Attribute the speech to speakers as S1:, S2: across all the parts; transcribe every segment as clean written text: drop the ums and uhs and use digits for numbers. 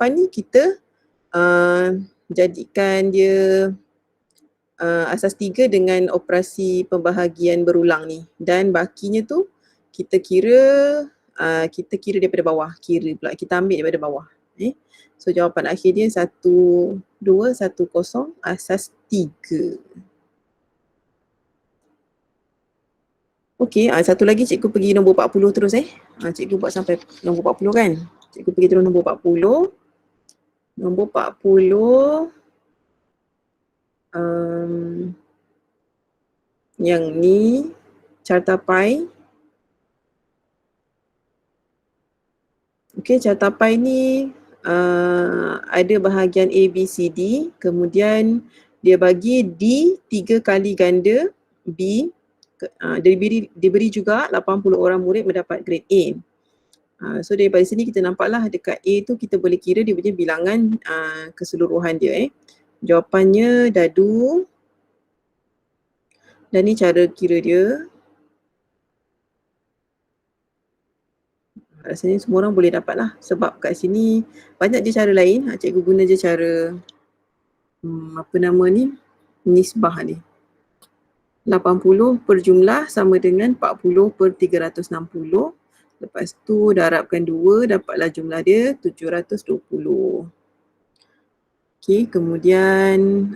S1: jawapan ni kita jadikan dia asas 3 dengan operasi pembahagian berulang ni, dan bakinya tu kita kira daripada bawah, kita ambil daripada bawah. So jawapan akhir dia 1210 asas 3. Okey, satu lagi cikgu pergi nombor 40 terus cikgu buat sampai nombor 40 kan. Cikgu pergi terus nombor 40. Nombor 40 yang ni carta pie. Okey, carta pie ni ada bahagian A, B, C, D. Kemudian dia bagi D 3 kali ganda B. Diberi juga 80 orang murid mendapat grade A. So daripada sini kita nampaklah dekat A tu kita boleh kira dia punya bilangan keseluruhan dia. Jawapannya dadu. Dan ni cara kira dia. Rasanya semua orang boleh dapat lah, sebab kat sini banyak je cara lain. Cikgu guna je cara nisbah ni. 80 per jumlah sama dengan 40 per 360. Lepas tu darabkan 2, dapatlah jumlah dia 720. Okey, kemudian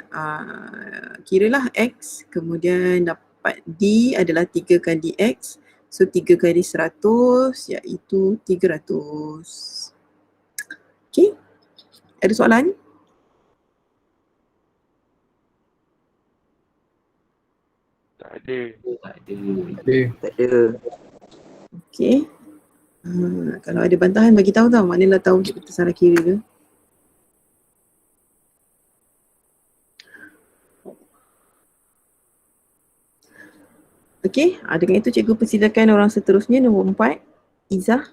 S1: kiralah X, kemudian dapat D adalah 3 kali X. So 3 kali 100 iaitu 300. Okey, ada soalan?
S2: Tak ada.
S1: Okey. Kalau ada bantahan bagi tahu tau, maknanya tahu kita salah kira ke. Okey, dengan itu cikgu persilakan orang seterusnya, nombor 4, Izzah.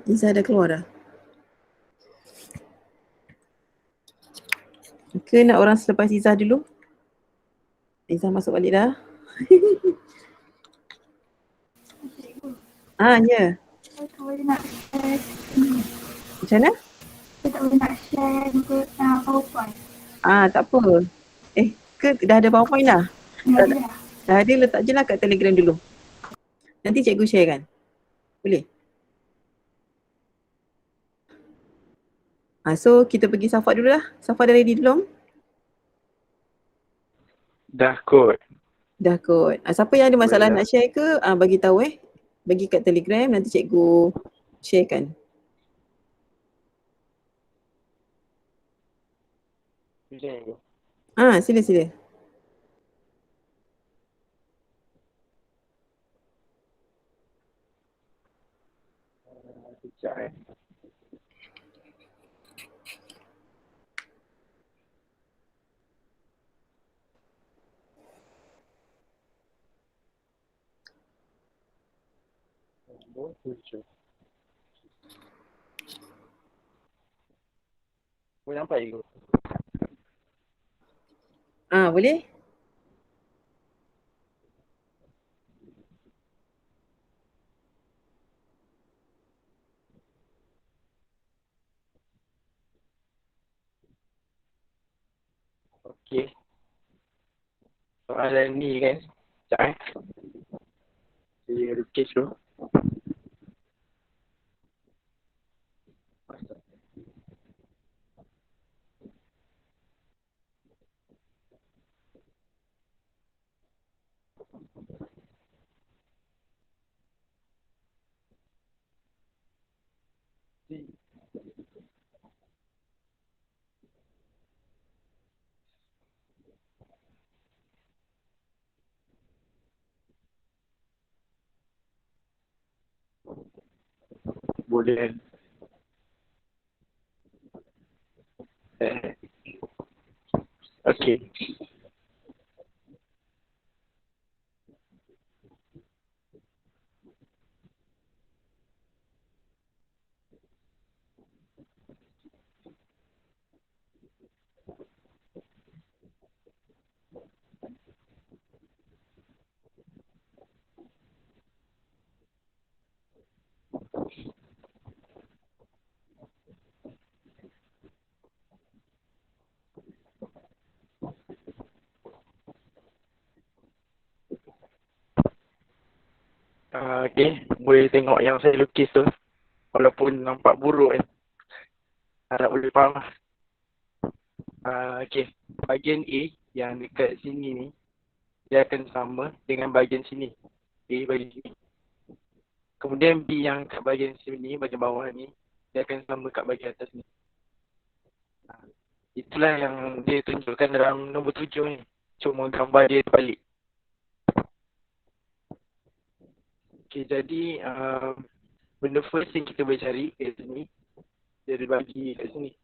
S1: Izzah dah keluar dah? Ke nak orang selepas Izzah dulu? Izzah masuk balik dah. Ya.
S3: Saya tak boleh nak share.
S1: Macam mana?
S3: Saya tak boleh nak share untuk PowerPoint.
S1: Tak apa. Ke dah ada PowerPoint dah?
S3: Dah.
S1: Dah ada, letak je lah kat Telegram dulu. Nanti cikgu share kan? Boleh? So kita pergi Safa dulu lah. Safa dah ready dulu?
S2: Dah kot.
S1: Dah kot. Siapa yang ada masalah nak share ke, bagi tahu bagi kat Telegram, nanti cikgu sharekan. Sila.
S2: Sekejap Boleh nampak ke?
S1: Boleh?
S2: Okey. Soalan ni kan. Sekejap Saya lukis dulu. Boleh. Okey. Okay, boleh tengok yang saya lukis tu. Walaupun nampak buruk kan. Harap boleh faham lah. Okay, bahagian A yang dekat sini ni, dia akan sama dengan bahagian sini. A bahagian sini. Kemudian B yang kat bahagian sini, bahagian bawah ni, dia akan sama kat bahagian atas ni. Itulah yang dia tunjukkan dalam nombor 7 ni. Cuma gambar dia terbalik. Okay, jadi benda first yang kita boleh cari kat sini, dia ada bagi kat sini.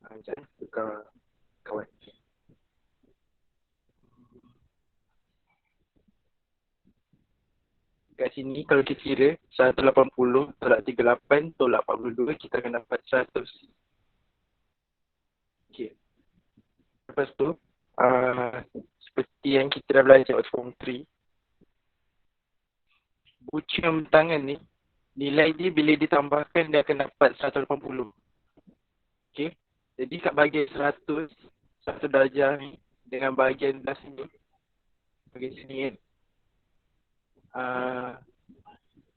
S2: Macam tukar kawan. Kat sini kalau kita kira 180 tolak 38 tolak 42, kita akan dapat 100. Okay. Lepas tu, seperti yang kita dah belajar waktu form 3, bucium tangan ni, nilai dia bila ditambahkan dia akan dapat 180. Okay. Jadi kat bahagian 100, 1 darjah ni dengan bahagian belah sini, bahagian sini kan.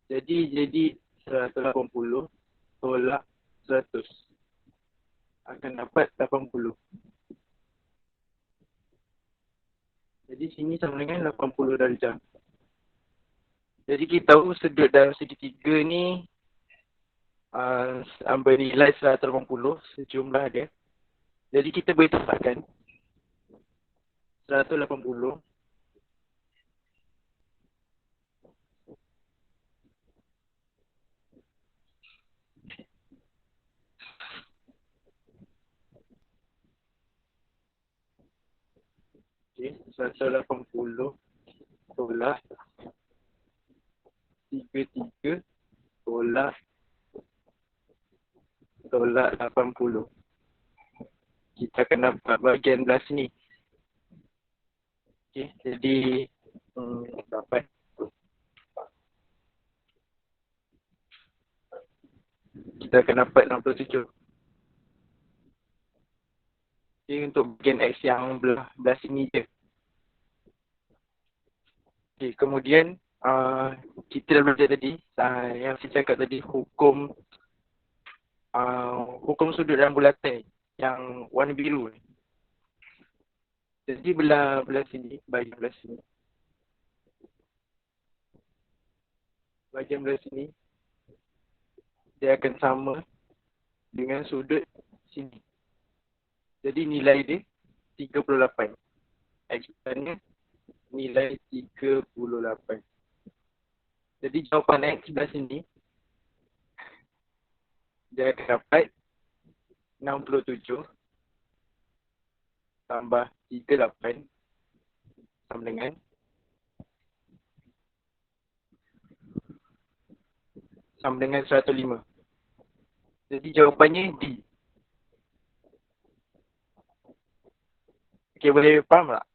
S2: Jadi 180 tolak 100 akan dapat 80. Jadi sini sama dengan 80 darjah. Jadi kita tahu sudut dalam segitiga ni bernilai 180 sejumlah dia. Jadi kita boleh tambahkan 180 180 tolak 33 tolak 80. Kita akan dapat bahagian belah sini. Okay, jadi dapat. Kita akan dapat 67. Okay, untuk bahagian X yang belah sini je. Okay, kemudian kita dah belajar tadi, yang saya cakap tadi, hukum sudut dan bulatan yang warna biru ni. Jadi belah sini, bahagian belah sini, dia akan sama dengan sudut sini. Jadi nilai dia 38. X-nya nilai 38. Jadi jawapan X sebelah sini, dia akan dapat 67 tambah 38 sama dengan 105. Jadi jawapannya D. Okay, boleh faham tak?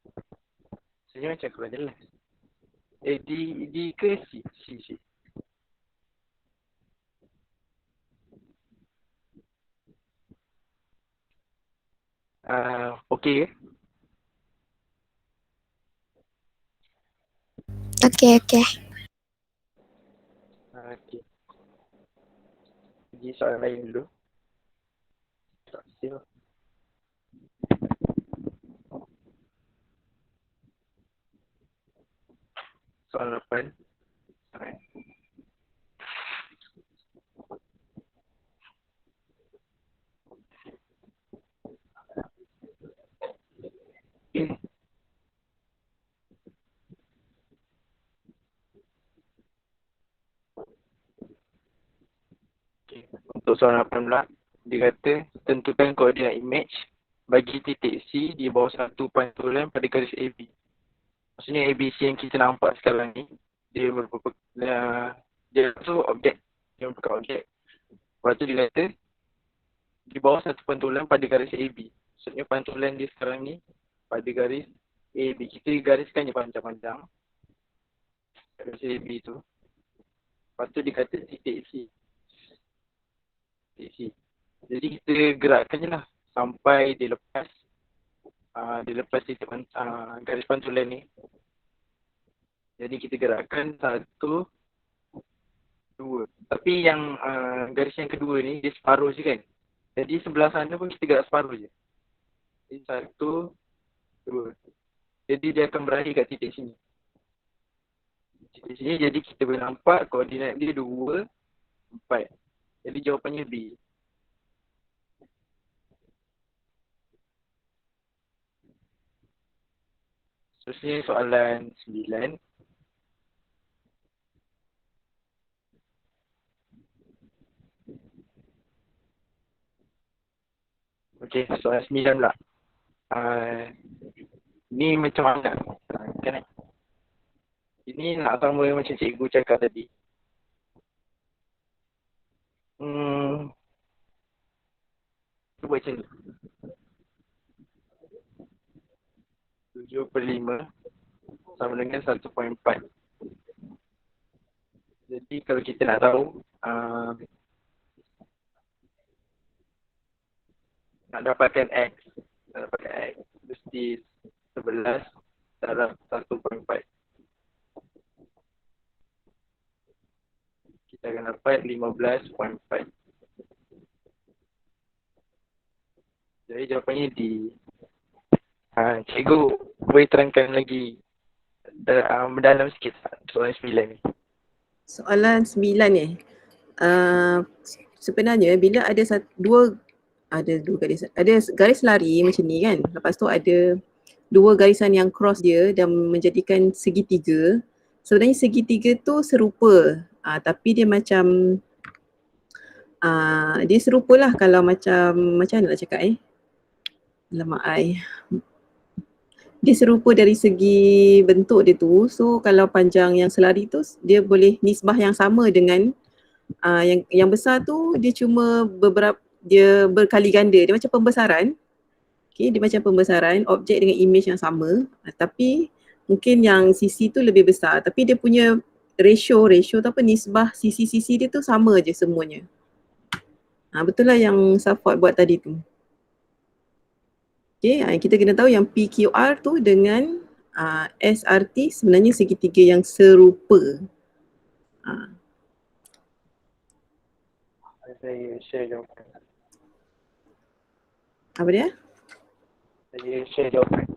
S2: Sebenarnya macam kurang jelas. D ke C? C. Okay.
S4: Okay.
S2: Okay. Jadi soalan lain dulu. Tak siap. Soalan 8. Alright. Okay. Untuk soalan 8 pula, dia kata tentukan koordinat image bagi titik C di bawah satu pantulan pada garis AB. Maksudnya ABC yang kita nampak sekarang ni, dia merupakan dia tu objek. Dia merupakan objek. Lepas tu dia kata di bawah satu pantulan pada garis AB. Maksudnya pantulan dia sekarang ni pada garis AB. Kita gariskan je panjang-panjang garis AB tu. Lepas tu dia kata titik C. Jadi kita gerakkan je lah sampai dia lepas titik garis pantulan ni. Jadi kita gerakkan 1, 2. Tapi yang garis yang kedua ni dia separuh je kan. Jadi sebelah sana pun kita gerak separuh je. Jadi 1, 2. Jadi dia akan berakhir kat titik sini. Titik sini jadi kita boleh nampak koordinat dia 2, 4. Jadi jawapannya B. Seterusnya soalan 9. Okey, soalan 9 pula. Ni macam mana? Kan? Ini nak sama macam cikgu cakap tadi. Kita buat macam ni. 7/5 sama dengan 1.4. Jadi kalau kita nak tahu nak dapatkan X mesti 11 darab 1.4. Kita akan dapat 15.4. Jadi jawapannya D. Cikgu boleh terangkan lagi mendalam sikit soalan 9 ni.
S1: Soalan 9 ni. Sebenarnya bila ada dua garis, ada garis lari macam ni kan. Lepas tu ada dua garisan yang cross dia dan menjadikan segitiga. Sebenarnya segitiga tu serupa. Tapi dia macam dia serupalah kalau macam mana nak cakap Alamak dia serupa dari segi bentuk dia tu. So kalau panjang yang selari tu dia boleh nisbah yang sama dengan yang besar tu dia cuma dia berkali ganda. Dia macam pembesaran. Okay, dia macam pembesaran objek dengan image yang sama. Tapi mungkin yang sisi tu lebih besar. Tapi dia punya ratio tu apa, nisbah sisi-sisi dia tu sama je semuanya. Betul lah yang Safwat buat tadi tu. Okay, kita kena tahu yang PQR tu dengan SRT sebenarnya segitiga yang serupa.
S2: Saya share jawapan.
S1: Apa dia?
S2: Saya share jawapan.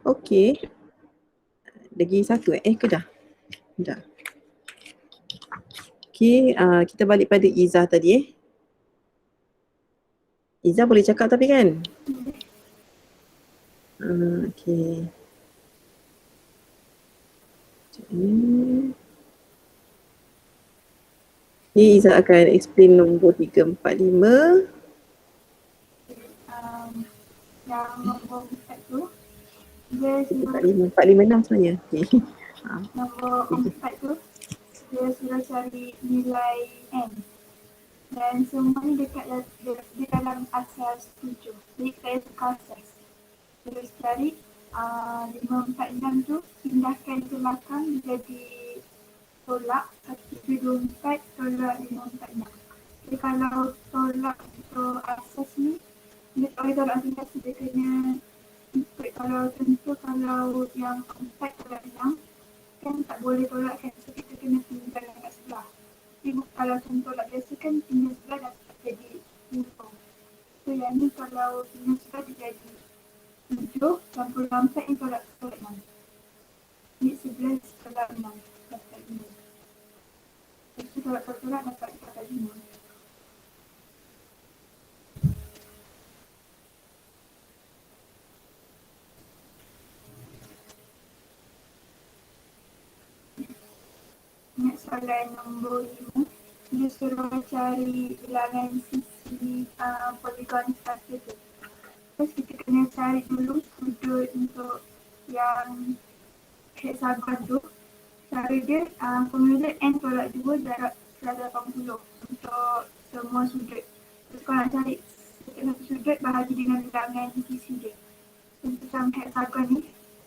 S1: Okey. Lagi satu ke dah? Dah. Okey, kita balik pada Izzah tadi Izzah boleh cakap tapi kan? Okey. Ni Izzah akan explain nombor 3, 4, 5.
S3: Yang nombor 4 tu dia
S1: 4, 5, 6 sebenarnya. Okay.
S3: Nombor 4 tu dia sudah cari nilai N dan semua ni dekat di dalam asas 7. Jadi kita tukar asas. Terus cari 5, 4, 6 tu pindahkan ke belakang jadi tolak 1, 2, 4 tolak 5, 4, 6. Jadi kalau tolak untuk asas ni dia tak boleh tolak asas dia kena ikut. Kalau tentu kalau yang 4 tolak 6 kan tak boleh tolak kan, so kita kena tinggal kat sebelah. Tapi kalau contoh tolak biasa kan tinggal sebelah dapat jadi 5. So yang ni kalau tinggal sebelah dia jadi 7, campur 4 ni tolak 6. Ni 11 tolak 6 dapat 5. Lepas tu tolak dapat 5. Soalan nombor 5, dia suruh cari bilangan sisi poligon satu tu. Terus kita kena cari dulu sudut untuk yang hexagon tu. Cara dia formula N tolak 2 darab 180 untuk semua sudut. Terus kalau nak cari setiap sudut bahagi dengan bilangan sisi dia. Untuk yang hexagon ni,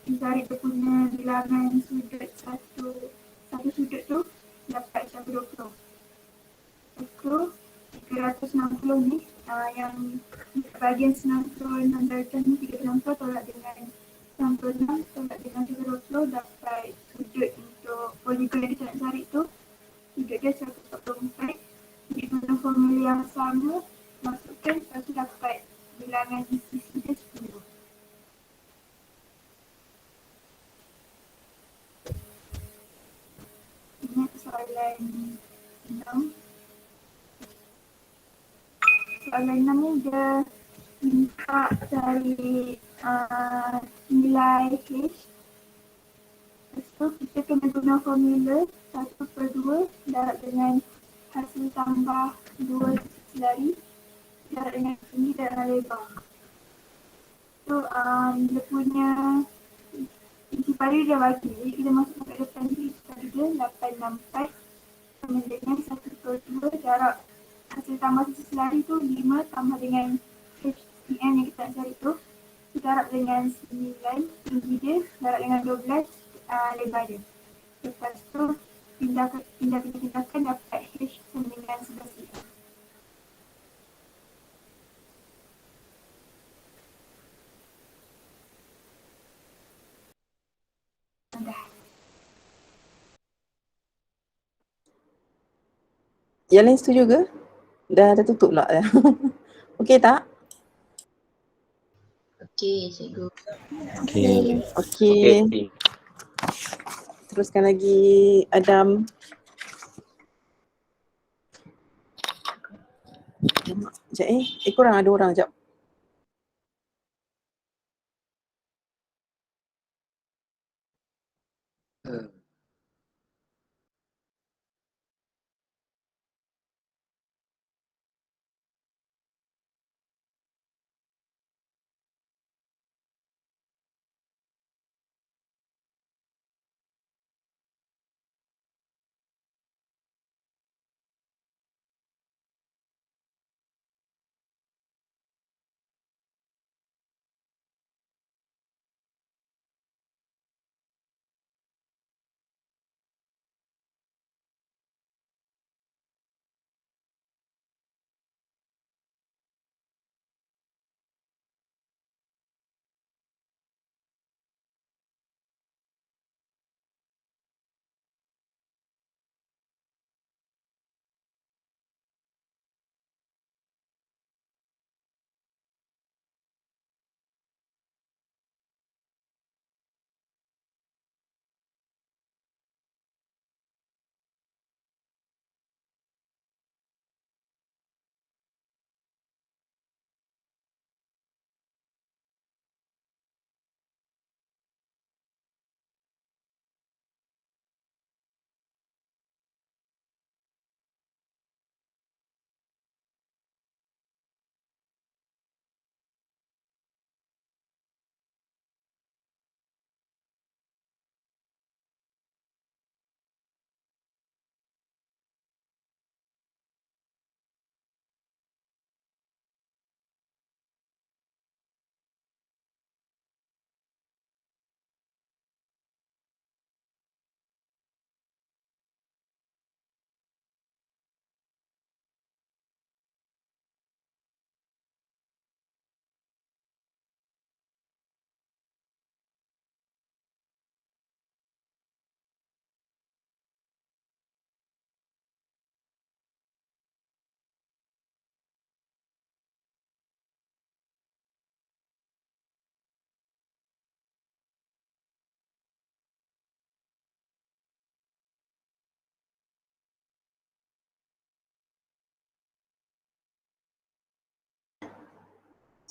S3: kita cari dia punya bilangan sudut satu sudut tu dapat 120. Lepas tu 360 ni, yang bahagian 96 darjah ni 360 tolak dengan 96 tolak dengan 320 dapat sudut untuk poligon yang kita nak cari tu. Sudut dia 144. Jadi guna formula yang sama, masukkan, lepas tu dapat bilangan sisi dia 10. Ini soalan 6. Soalan 6 ni dia minta cari nilai H. Lepas tu kita kena guna formula 1/2 darab dengan hasil tambah 2 selari darab dengan tinggi darab dengan lebar. So dia punya intisari dia bagi. Jadi kita masukkan kat depan ni intisari dia 864 sama dengan 1/2 darab hasil tambah sisi selari tu 5 tambah dengan HCN yang kita nak cari tu darab dengan 9 tinggi dia darab dengan 12 lebar dia. Lepas tu pindahkan dapat H sama dengan 11 cm. Dah.
S1: Yang lain setuju ke? Dah tutup pula dah. Okey tak?
S4: Okey, cikgu.
S5: Okey.
S1: Okey. Teruskan lagi Adam. Sekejap kurang ada orang sekejap.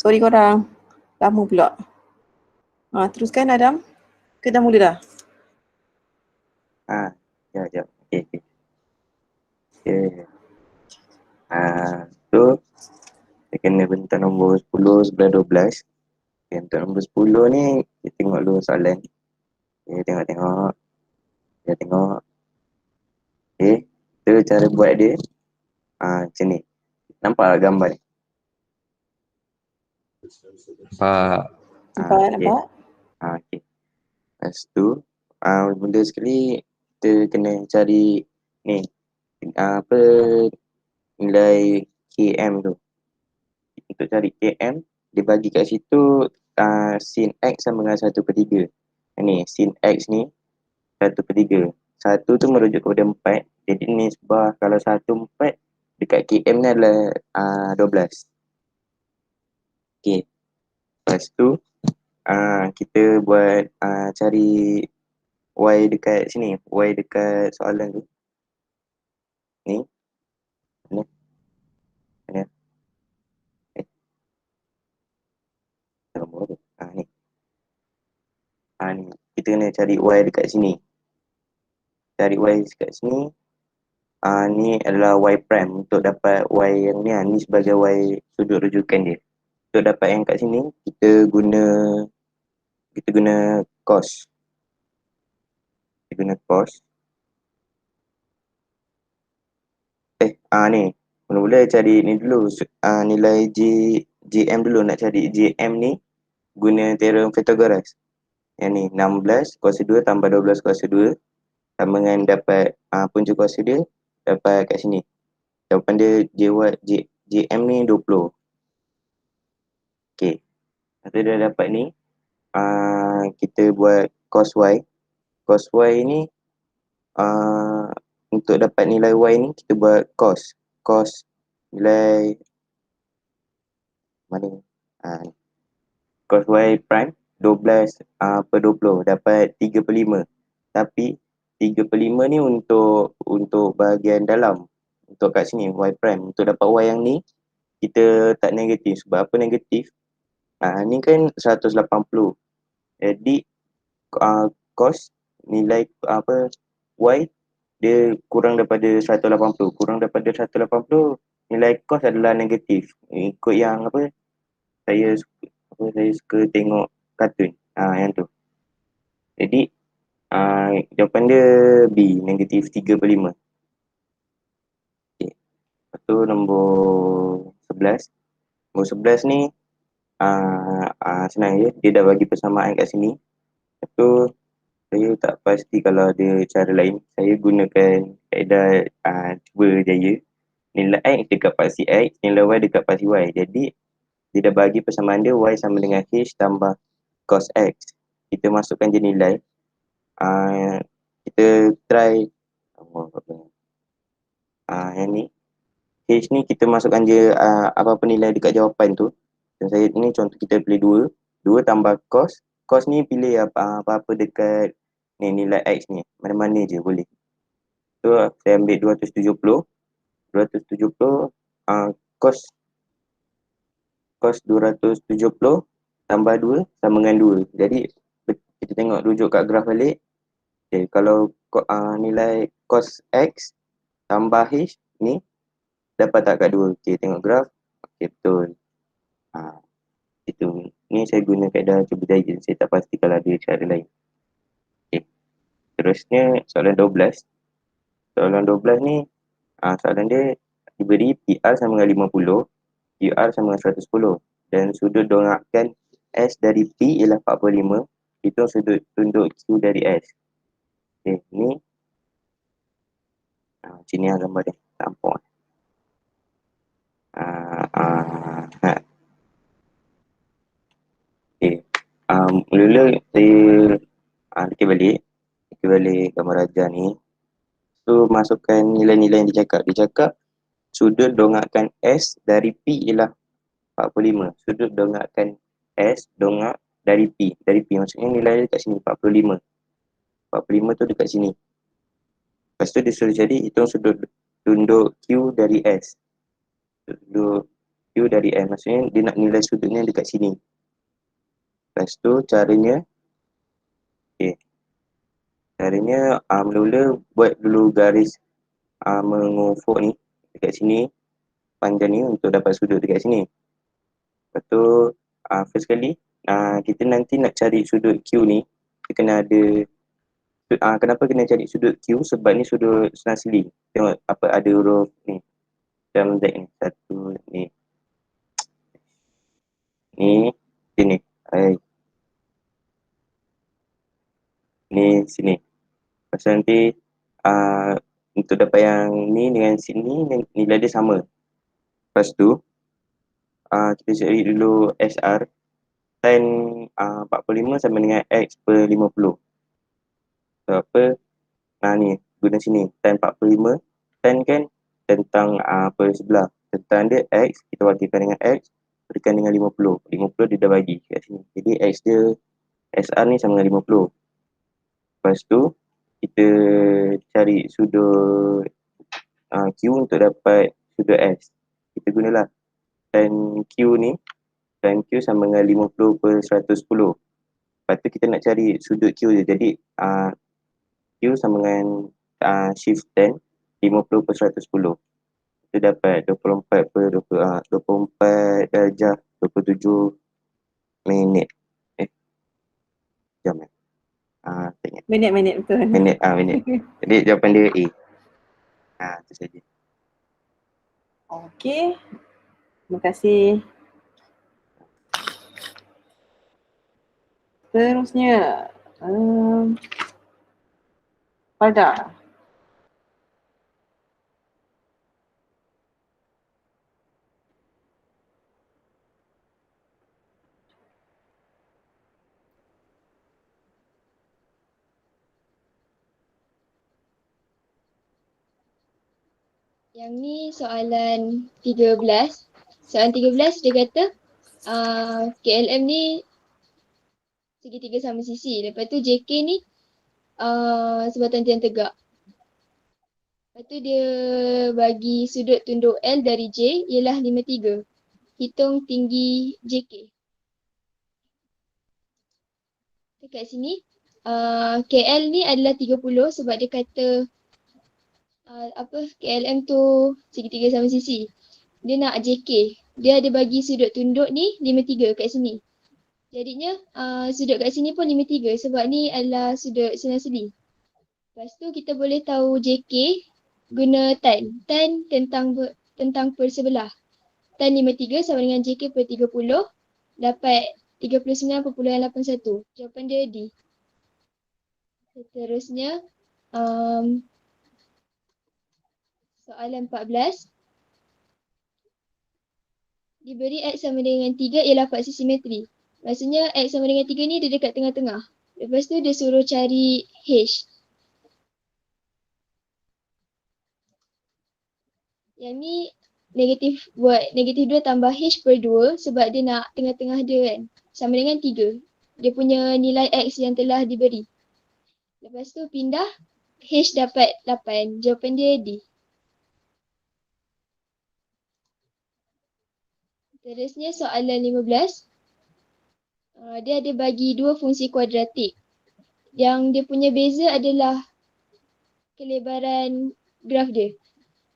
S1: Sorry korang. Lama pula. Teruskan Adam. Ke dah mula dah?
S5: Sekejap. Okey. So kita kena bentang nombor 10 sebelah 12. Okay, untuk nombor 10 ni kita tengok dulu soalan. Okay, tengok. Kita tengok. Okay, kita cara buat dia macam ni. Nampak gambar ni?
S1: Nampak?
S5: Okay. Lepas tu mula sekali kita kena cari ni nilai KM tu. Untuk cari KM, dia bagi kat situ sin X sama dengan 1/3. Ni, sin X ni 1/3. 1 tu merujuk kepada 4. Jadi nisbah kalau 1/4 dekat KM ni adalah 12. Okay. Lepas tu kita buat cari Y dekat sini. Y dekat soalan tu. Ni. Ni. Ni. Nombor tu. Ni. Ni. Kita kena cari Y dekat sini. Cari Y dekat sini. Ni adalah Y prime. Untuk dapat Y yang ni, ni sebagai Y sudut rujukan dia. Untuk dapat yang kat sini, kita guna cos. Kita guna cos. Ni. Mula-mula cari ni dulu. Nilai JM dulu. Nak cari JM ni guna teorem Pythagoras. Yang ni 16 kuasa 2 tambah 12 kuasa 2 sama dengan dapat punca kuasa dia dapat kat sini. Jawapan dia JM ni 20. Okey. Lepas tu dah dapat ni, kita buat cos Y. Cos Y ni untuk dapat nilai Y ni kita buat cos. Cos nilai mana ni? Cos Y prime 12 per 20 dapat 3/5. Tapi 3/5 ni untuk bahagian dalam. Untuk kat sini Y prime. Untuk dapat Y yang ni kita tak negatif. Sebab apa negatif? Ni kan 180. Jadi cos nilai Y dia kurang daripada 180. Kurang daripada 180 nilai cos adalah negatif. Ikut yang saya suka tengok kartun. Yang tu. Jadi jawapan dia B, negatif 3/5. Okay. Lepas tu nombor 11. Nombor 11 ni senang je. Dia dah bagi persamaan kat sini. Lepas tu saya tak pasti kalau ada cara lain. Saya gunakan kaedah cuba jaya. Nilai X dekat paksi X, nilai Y dekat paksi Y. Jadi dia dah bagi persamaan dia Y sama dengan H tambah cos X. Kita masukkan je nilai. Kita try yang ni. H ni kita masukkan je apa-apa nilai dekat jawapan tu. Dan saya ni contoh kita pilih 2. 2 tambah cos. Cos ni pilih apa-apa dekat ni nilai X ni. Mana-mana je boleh. So saya ambil 270. 270 cos 270 tambah 2 sama dengan 2. Jadi kita tengok rujuk kat graf balik. Okay, kalau nilai cos X tambah H ni dapat tak kat 2? Okay, tengok graf. Okay, betul. Itu. Ni saya guna kaedah cuba jaya. Saya tak pasti kalau ada cara lain. Okay. Terusnya soalan 12. Soalan 12 ni soalan dia diberi PR sama dengan 50, QR sama dengan 110 dan sudut dongakkan S dari P ialah 45. Hitung sudut tunduk Q dari S. Okay, ni sini gambar dia. Nampak. Okay. Mula-mula saya fikir balik gambar raja ni. So masukkan nilai-nilai yang dia cakap sudut dongakkan S dari P ialah 45. Sudut dongakkan S dongak dari P. Dari P maksudnya nilai dia dekat sini 45. 45 tu dekat sini. Lepas tu dia suruh jadi hitung sudut tunduk Q dari S. Sudut Q dari S maksudnya dia nak nilai sudutnya dekat sini. Lepas tu caranya mula-mula buat dulu garis mengufuk ni dekat sini panjang ni untuk dapat sudut dekat sini. Lepas tu first kali kita nanti nak cari sudut Q ni kita kena ada kenapa kena cari sudut Q? Sebab ni sudut senasili. Tengok apa ada huruf ni dalam Z ni. Satu ni sini. Ni sini. Lepas tu nanti untuk dapat yang ni dengan sini nilai dia sama. Lepas tu, kita cari dulu SR. Tan 45 sama dengan X per 50. So apa? Ni, guna sini. Tan 45. Tan kan tentang per sebelah. Tentang dia X, kita wakilkan dengan X. Berikan dengan 50. 50 dia dah bagi kat sini. Jadi X dia, SR ni sama dengan 50. Lepas tu, kita cari sudut Q untuk dapat sudut S. Kita gunalah tan Q ni. Tan Q sama dengan 50 per 110. Lepas tu kita nak cari sudut Q je. Jadi Q sama dengan shift tan 50 per 110. Kita dapat 24 per 24 darjah 27 minit. Jam tak ingat.
S1: Minit betul.
S5: Minit. Jadi jawapan dia A. Itu saja.
S1: Okey. Terima kasih. Terusnya, Farda.
S4: Yang ni soalan 13. Soalan 13 dia kata KLM ni segitiga sama sisi. Lepas tu JK ni sebatan tiang tegak. Lepas tu dia bagi sudut tunduk L dari J ialah 53. Hitung tinggi JK. Dekat sini KL ni adalah 30 sebab dia kata KLM tu segitiga sama sisi. Dia nak JK. Dia ada bagi sudut tunduk ni 53 kat sini. Jadinya sudut kat sini pun 53 sebab ni adalah sudut selang-seli. Lepas tu kita boleh tahu JK guna tan. Tan tentang per sebelah. Tan 53 sama dengan JK per 30 dapat 39.81. Jawapan dia D. Seterusnya soalan 14. Diberi X sama dengan 3 ialah faksi simetri. Maksudnya X sama dengan 3 ni dia dekat tengah-tengah. Lepas tu dia suruh cari H. Yang ni buat negatif 2 tambah H per 2 sebab dia nak tengah-tengah dia kan. Sama dengan 3. Dia punya nilai X yang telah diberi. Lepas tu pindah H dapat 8. Jawapan dia D. Terusnya soalan 15. Dia ada bagi dua fungsi kuadratik. Yang dia punya beza adalah kelebaran graf dia.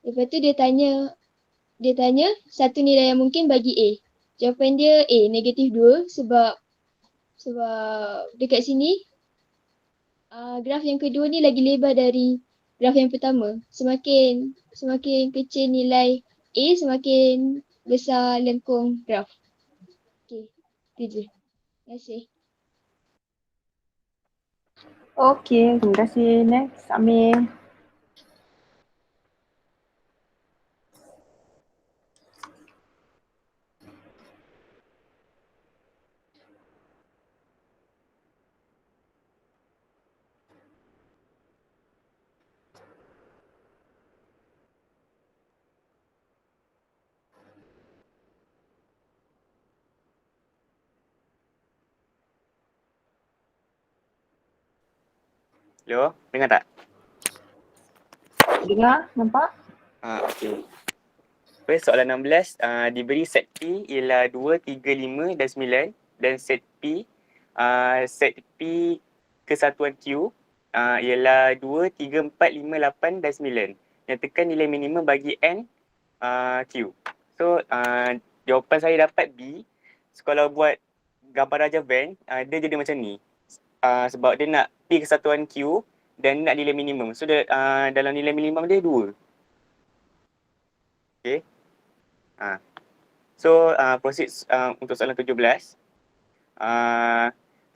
S4: Lepas tu dia tanya satu nilai yang mungkin bagi A. Jawapan dia A, negatif 2 sebab dekat sini graf yang kedua ni lagi lebar dari graf yang pertama. Semakin kecil nilai A, semakin besar lengkung graf. Okey, itu je. Terima kasih.
S1: Okey, terima kasih. Next, Amir.
S5: Hello, dengar tak?
S1: Dengar? Nampak?
S5: Okey. First, soalan 16, diberi set P ialah 2, 3, 5 dan 9 dan set P kesatuan Q ialah 2, 3, 4, 5, 8 dan 9. Nyatakan nilai minimum bagi N Q. So, jawapan saya dapat B. So, kalau buat gambar raja van, dia jadi macam ni. Sebab dia nak P kesatuan Q dan nak nilai minimum. So, dalam nilai minimum dia 2. Okay. So, proceed untuk soalan 17.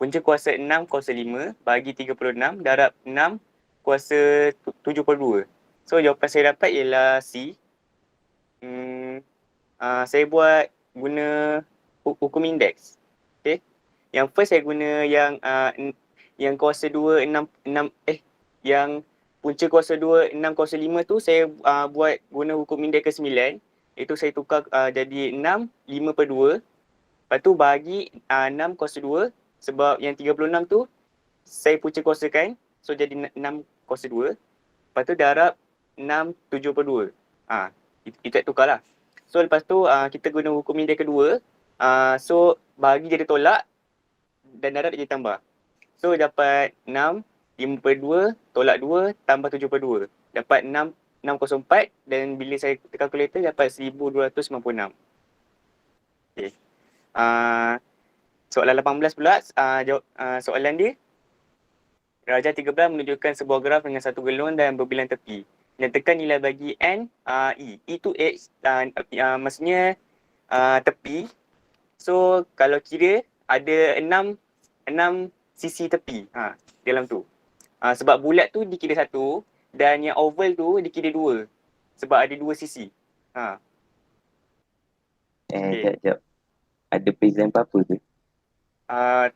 S5: Punca kuasa 6 kuasa 5 bagi 36 darab 6 kuasa 7/2. So, jawapan saya dapat ialah C. saya buat guna hukum indeks. Okay. Yang first saya guna yang kuasa 2, 6, yang punca kuasa 2, 6, kuasa 5 tu saya buat guna hukum indeks ke 9. Itu saya tukar jadi 6, 5 per 2. Lepas tu bagi 6 kuasa 2 sebab yang 36 tu saya punca kuasakan. So jadi 6 kuasa 2. Lepas tu darab 6, 7 per 2. Itu tukar lah. So lepas tu kita guna hukum indeks kedua. So bahagi jadi tolak dan darab jadi tambah. So dapat 6, 5 per 2, tolak 2, tambah 7 per 2. Dapat 604 dan bila saya kalkulator dapat 1296. Okay. Soalan 18 pula, soalan dia. Rajah 13 menunjukkan sebuah graf dengan satu gelung dan berbilang tepi. Nyatakan nilai bagi N, E. E tu H, maksudnya tepi. So kalau kira ada 6 sisi tepi dalam tu. Sebab bulat tu dikira 1 dan yang oval tu dikira 2. Sebab ada 2 sisi. Okay.
S6: Sekejap. Ada present apa tu?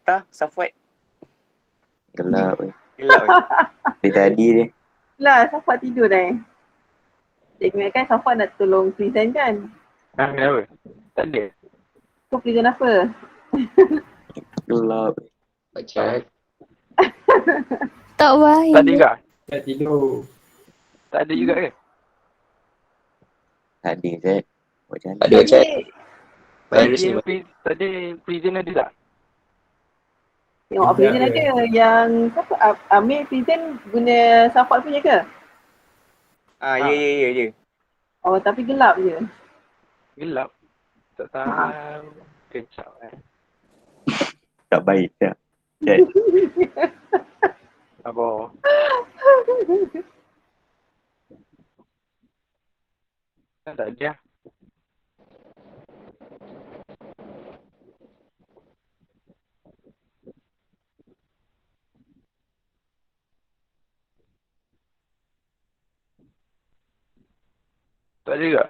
S5: Tak, Safwat.
S6: Gelap weh.
S5: Gelap.
S6: Dari tadi dia.
S1: Lah, Safat tidur dah. Cik ingatkan Safat nak tolong present kan?
S2: Kenapa? Tak ada.
S1: Kau present apa?
S6: Gelap weh.
S2: Baca.
S4: Tak baik.
S2: Tak ada juga?
S7: Tak tidur.
S2: Tak ada juga ke?
S6: Tadi Zat. Macam
S7: Tak
S6: mana?
S7: ada chat.
S2: Tadi prison ada tak?
S1: Tengok
S7: Tidak
S1: present
S7: ke?
S1: ada. Yang siapa? Amir present guna Safat punya ke?
S5: Ya.
S1: Oh, tapi gelap je.
S2: Gelap. Tak tahu. Kecap
S6: Tak baik tak? Chat.
S2: Apa? Tak ada. Tak ada juga?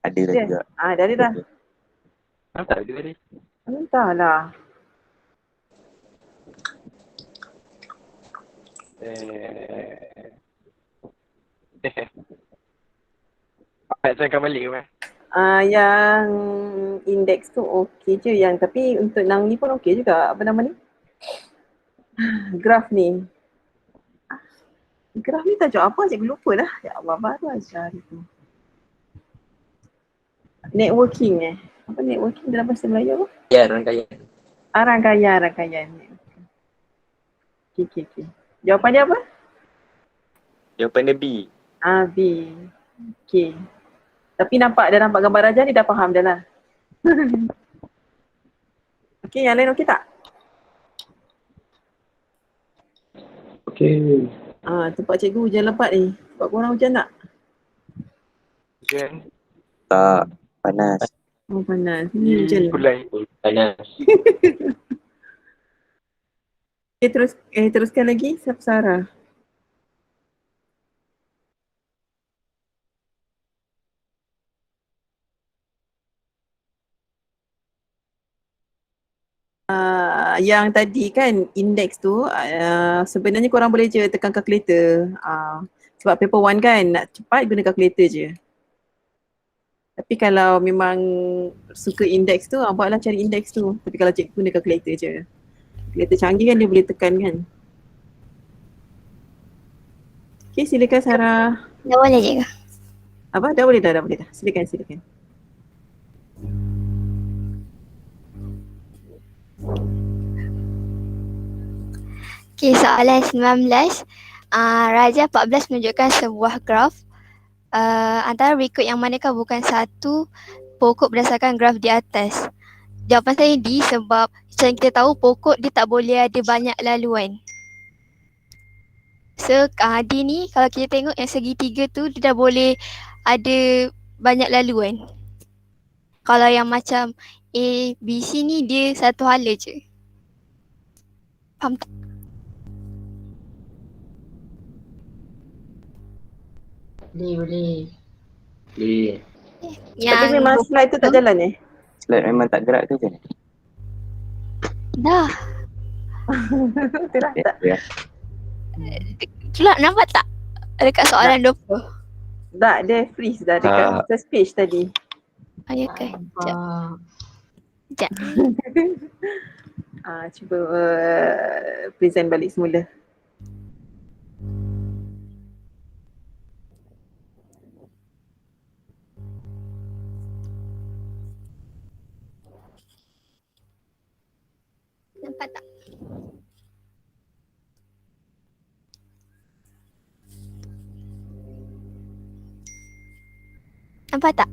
S6: Ada dah
S1: Dia?
S6: juga.
S1: Dah ada dah.
S2: Tak ada tadi.
S1: Entahlah.
S2: Nak cakap balik ke apa?
S1: Yang indeks tu okey je. Yang tapi untuk yang ni pun okey juga. Apa nama ni? Graf ni. Graf ni tajuk apa? Cikgu lupa dah. Ya Allah, baru ajar itu. Networking Apa networking dalam bahasa Melayu apa?
S7: Ya, rangkaian.
S1: Rangkaian. Okay. Jawapan dia apa?
S5: Jawapan dia B.
S1: B. Okay. Tapi nampak gambar Raja ni dah faham dah lah. Okay, yang lain okey tak?
S7: Okey.
S1: Tempat cikgu hujan lebat ni. Tempat korang hujan tak?
S2: Hujan.
S6: Tak. Panas.
S1: Oh, panas. Ni hujan.
S2: Kulai.
S7: Panas.
S1: Okay, teruskan lagi. Siapa Sarah? Yang tadi kan indeks tu sebenarnya korang boleh je tekan kalkulator. Sebab paper 1 kan nak cepat guna kalkulator je. Tapi kalau memang suka indeks tu, buatlah cari indeks tu. Tapi kalau cikgu guna kalkulator je. Kalkulator canggih kan dia boleh tekan kan. Okay, silakan Sarah.
S4: Dah boleh je ke?
S1: Apa? Dah boleh dah. Silakan.
S4: Okay, soalan 19. Rajah 14 menunjukkan sebuah graf. Antara berikut yang manakah bukan satu pokok berdasarkan graf di atas? Jawapan saya D sebab macam kita tahu pokok dia tak boleh ada banyak laluan. So D ni kalau kita tengok yang segitiga tu dia dah boleh ada banyak laluan. Kalau yang macam A, B, C ni dia satu hala je. Faham tak?
S7: Boleh.
S2: Boleh.
S1: Tapi memang slide tu tak jalan eh?
S6: Slide memang tak gerak ke macam ni?
S7: Dah.
S1: Betul lah tak?
S6: Ya.
S7: Itulah nampak tak? Dekat soalan 20.
S1: Tak, dia freeze dah dekat
S6: Tak.
S1: first page tadi.
S7: Oh, ya ke? Sekejap. Sekejap.
S1: Cuba present balik semula.
S7: Nampak tak? Nampak tak?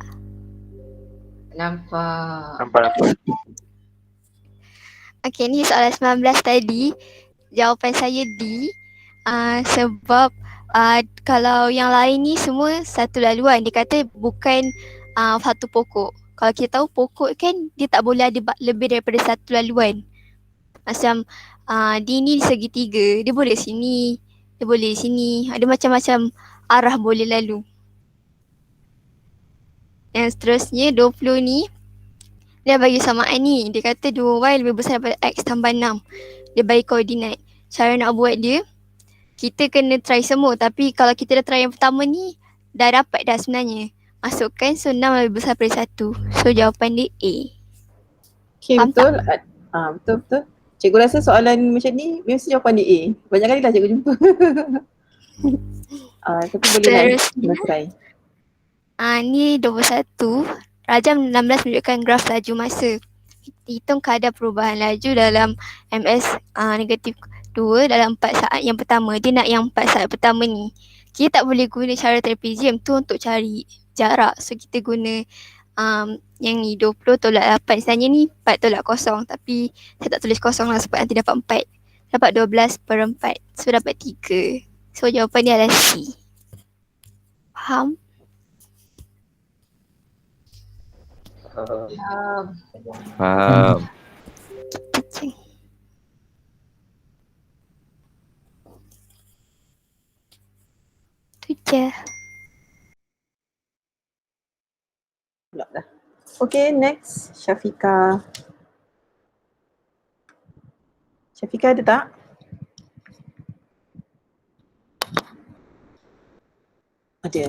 S2: Nampak.
S7: Okey, ni soalan 19 tadi. Jawapan saya D. Sebab kalau yang lain ni semua satu laluan. Dia kata bukan satu pokok. Kalau kita tahu pokok kan dia tak boleh ada lebih daripada satu laluan. Macam D ni segitiga. Dia boleh sini, dia boleh sini. Ada macam-macam arah boleh lalu. Yang seterusnya 20 ni dia bagi samaan ni. Dia kata 2y lebih besar daripada x tambah 6. Dia bagi koordinat. Cara nak buat dia, kita kena try semua. Tapi kalau kita dah try yang pertama ni, dah dapat dah sebenarnya. Masukkan, so 6 lebih besar daripada 1. So jawapan dia A.
S1: Okay,
S7: Faham
S1: betul. Betul. Cikgu rasa soalan macam ni mesti jawapan dia A. Banyak kali dah cikgu jumpa. Tapi boleh lah
S7: Seterusnya,
S1: try.
S7: Ni 21. Rajam 16 menunjukkan graf laju masa. Hitung kadar perubahan laju dalam MS negatif 2 dalam 4 saat yang pertama. Dia nak yang 4 saat pertama ni. Kita tak boleh guna cara trapezium tu untuk cari jarak. So kita guna yang ni 20 tolak 8. Sebenarnya ni 4 tolak 0. Tapi saya tak tulis kosong lah sebab nanti dapat 4. Dapat 12/4. So dapat 3. So jawapan dia adalah C. Faham?
S6: Faham.
S7: Cik. Tu je.
S1: Pula dah. Okay, next Syafiqah. Syafiqah ada tak? Ada.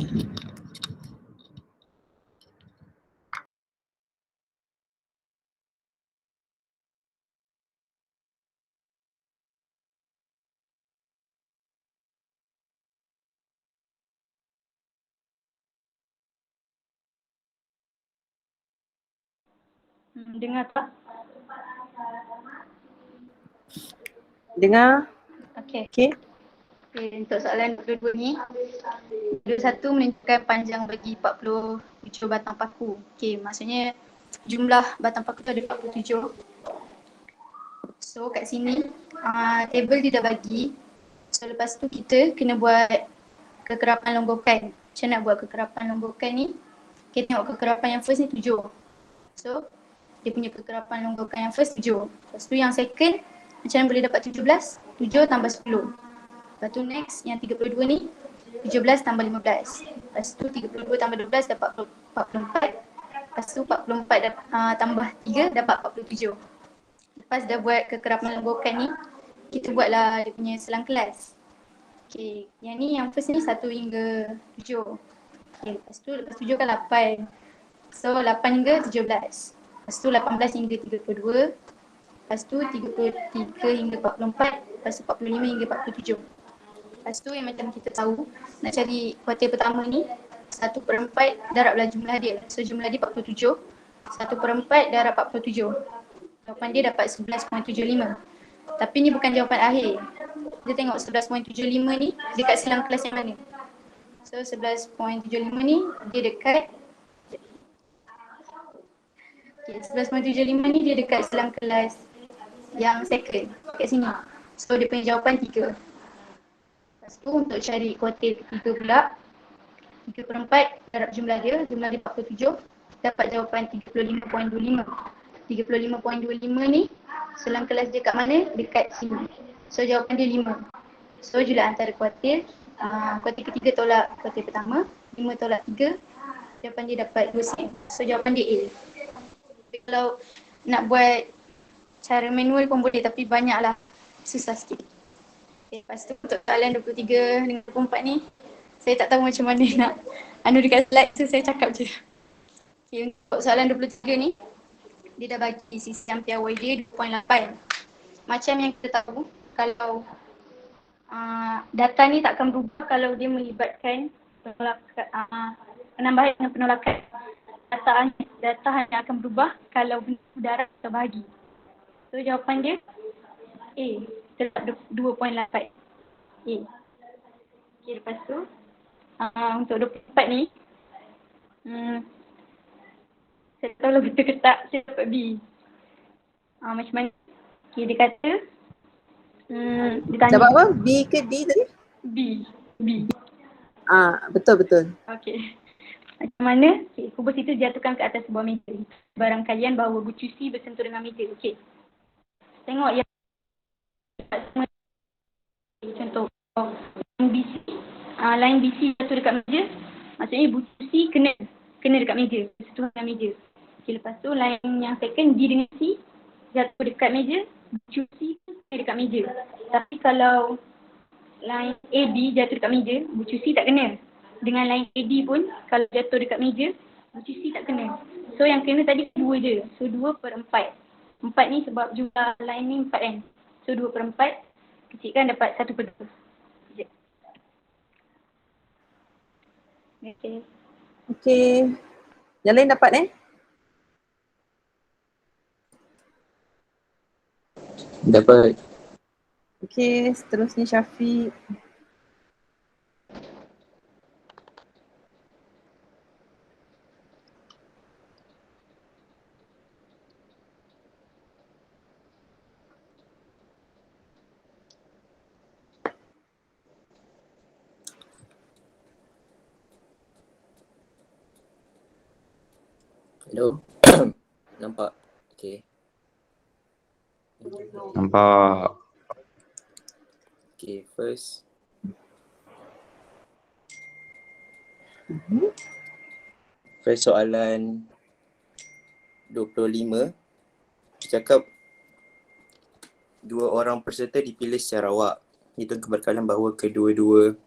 S8: Dengar tak?
S1: Dengar?
S8: Okey.
S1: Okay.
S8: Okay, untuk soalan 22 ni, 21 menentukan panjang bagi 47 batang paku. Okey, maksudnya jumlah batang paku tu ada 47. So kat sini, table dia dah bagi. So lepas tu kita kena buat kekerapan longgokan. Macam nak buat kekerapan longgokan ni, kita tengok kekerapan yang first ni 7. So dia punya kekerapan longgokan yang first 7. Lepas tu yang second, macam mana boleh dapat 17? 7 tambah 10. Lepas tu next yang 32 ni 17 tambah 15. Lepas tu 32 tambah 12 dapat 44. Lepas tu 44 tambah 3 dapat 47. Lepas dah buat kekerapan longgokan ni, kita buatlah dia punya selang kelas. Okay, yang ni yang first ni 1 hingga 7. Okay, lepas 7 kan 8. So 8 hingga 17. Lepas tu 18 hingga 32. Lepas tu 33 hingga 44. Lepas tu 45 hingga 47. Lepas tu yang macam kita tahu, nak cari kuartil pertama ni 1/4 darablah jumlah dia. So jumlah dia 47. 1/4 darab 47. Jawapan dia dapat 11.75. Tapi ni bukan jawapan akhir. Kita tengok 11.75 ni dekat selang kelas yang mana. So 11.75 ni dia dekat 11.75 ni dia dekat selang kelas yang second kat sini. So dia punya jawapan 3. Lepas tu untuk cari kuartil ketiga pula, 3/4 darab jumlah dia 47, dapat jawapan 35.25. 35.25 ni selang kelas dia kat mana? Dekat sini. So jawapan dia 5. So julat antara kuartil, kuartil ketiga tolak kuartil pertama, 5 tolak 3, jawapan dia dapat 2 cm. So jawapan dia A. Tapi kalau nak buat cara manual pun boleh tapi banyaklah, susah sikit. Okay, lepas tu untuk soalan 23 dengan 24 ni, saya tak tahu macam mana nak dekat slide tu, saya cakap je. Okay, untuk soalan 23 ni, dia dah bagi sisi ampere Y dia 2.8. Macam yang kita tahu, kalau data ni tak akan berubah kalau dia melibatkan penambahan dengan penolakan. Data hanya akan berubah kalau benda udara terbahagi. So jawapan dia A, tetap 2.8. A. Okay, lepas tu untuk 24 ni, saya tahu lah betul ke tak, saya dapat B. Macam mana? Okay, dia kata dia tanya.
S1: Jawab apa? B ke D tadi?
S8: B.
S1: Betul.
S8: Okay. Macam mana? Okay, kubus itu dijatuhkan ke atas sebuah meja. Barangkalian bahawa bucu C bersentuh dengan meja. Okay. Tengok yang contoh line BC jatuh dekat meja. Maksudnya bucu C kena dekat meja. Bersentuh dengan meja. Okay, lepas tu line yang second D dengan C jatuh dekat meja. Bucu C kena dekat meja. Tapi kalau line AB jatuh dekat meja, bucu C tak kena. Dengan line AD pun kalau jatuh dekat meja, bucu C tak kena. So yang kena tadi 2 je. So 2/4. 4 ni sebab jumlah line ni 4 kan. So 2/4 kecilkan dapat 1/2.
S1: Okay. Yang lain dapat
S6: Dapat.
S1: Okay, seterusnya Syafiq.
S6: Hello. Nampak? Okay.
S5: Nampak.
S6: Okay, first. First soalan 25. Cakap 2 orang peserta dipilih secara awak. Itu keberkalan bahawa kedua-dua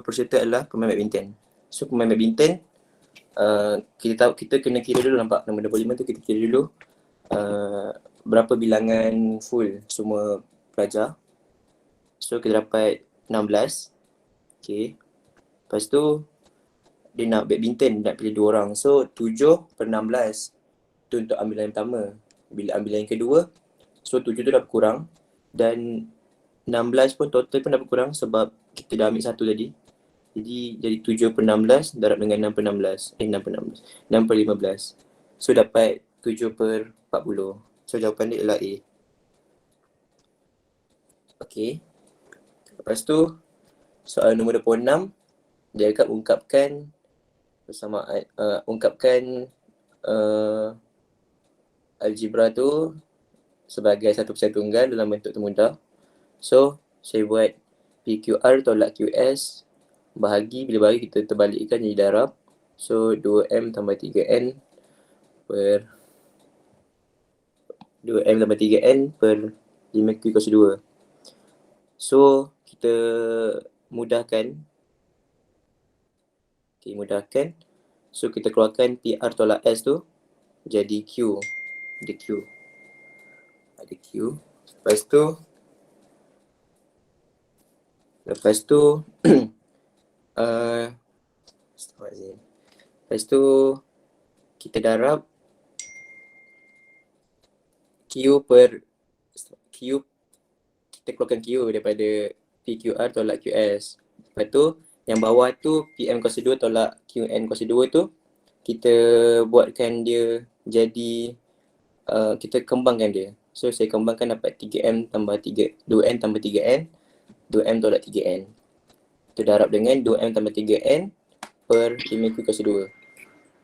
S6: peserta adalah pemain badminton. So pemain badminton, kita kena kira dulu, nampak nombor 25 tu kita kira dulu berapa bilangan full semua pelajar. So kita dapat 16. Okay. Lepas tu dia nak badminton, nak pilih 2 orang. So 7/16 tu untuk ambilan yang pertama. Bila ambilan yang kedua, so 7 tu dah berkurang. Dan 16 pun total pun dah berkurang sebab kita dah ambil 1 tadi. Jadi 7/16 darab dengan 6/16. 6/15. So dapat 7/40. So jawapan dia adalah A. Okay. Lepas tu soalan nombor 26, dia akan ungkapkan persamaan, algebra tu sebagai satu persatuan dalam bentuk termudah. So saya buat PQR tolak QS bahagi, bila bahagi kita terbalikkan jadi darab. So 2M tambah 3N per 5Q/2. So kita mudahkan. So kita keluarkan PR tolak S tu jadi Q. Ada Q. Lepas tu kita darab Q, kita keluarkan Q daripada PQR tolak QS. Lepas tu yang bawah tu PM/2 tolak QN/2 tu kita buatkan dia jadi kita kembangkan dia. So saya kembangkan dapat 2N tambah 3N, 2M tolak 3N. Itu darab dengan 2M tambah 3N per 5Q/2.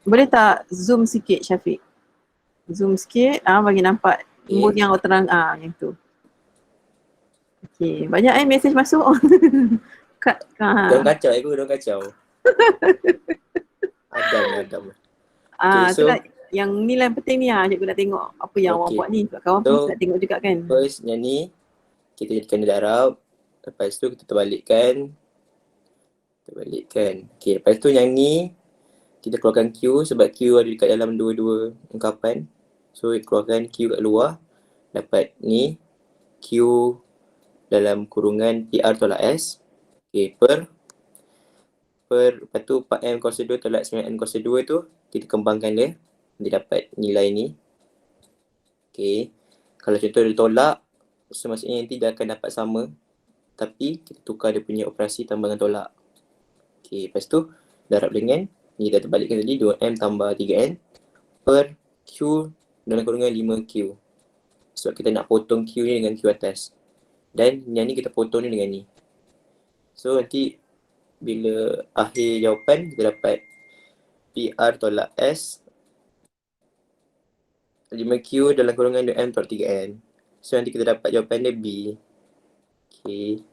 S1: Boleh tak zoom sikit Syafiq? Zoom sikit bagi nampak nombor yang terang yang tu. Okay, banyak mesej masuk. Kat,
S6: Diorang kacau aku, diorang kacau. Adam ni, Adam. Okay, so
S1: itulah yang nilai penting ni cikgu nak tengok apa yang awak
S6: okay.
S1: buat ni. Sebab kawan pun
S6: So,
S1: nak tengok juga kan.
S6: first yang ni kita jadikan dia darab. Lepas tu kita terbalikkan. Okay, lepas tu yang ni kita keluarkan Q sebab Q ada dekat dalam dua-dua ungkapan. So keluarkan Q kat luar. Dapat ni Q dalam kurungan PR tolak S. Okay, per lepas tu 4M kuasa 2 tolak 9M kuasa 2 tu kita kembangkan dia. Dia dapat nilai ni. Okay, kalau contoh dia tolak, so maksudnya nanti dia akan dapat sama. Tapi kita tukar dia punya operasi tambahan tolak. Okay, lepas tu darab dengan ni kita terbalikkan tadi 2M tambah 3N per Q dalam kurungan 5Q. Sebab kita nak potong Q ni dengan Q atas. Dan yang ni kita potong ni dengan ni. So nanti bila akhir jawapan kita dapat PR tolak S 5Q dalam kurungan 2M tolak 3N. So nanti kita dapat jawapan dia B. Okay.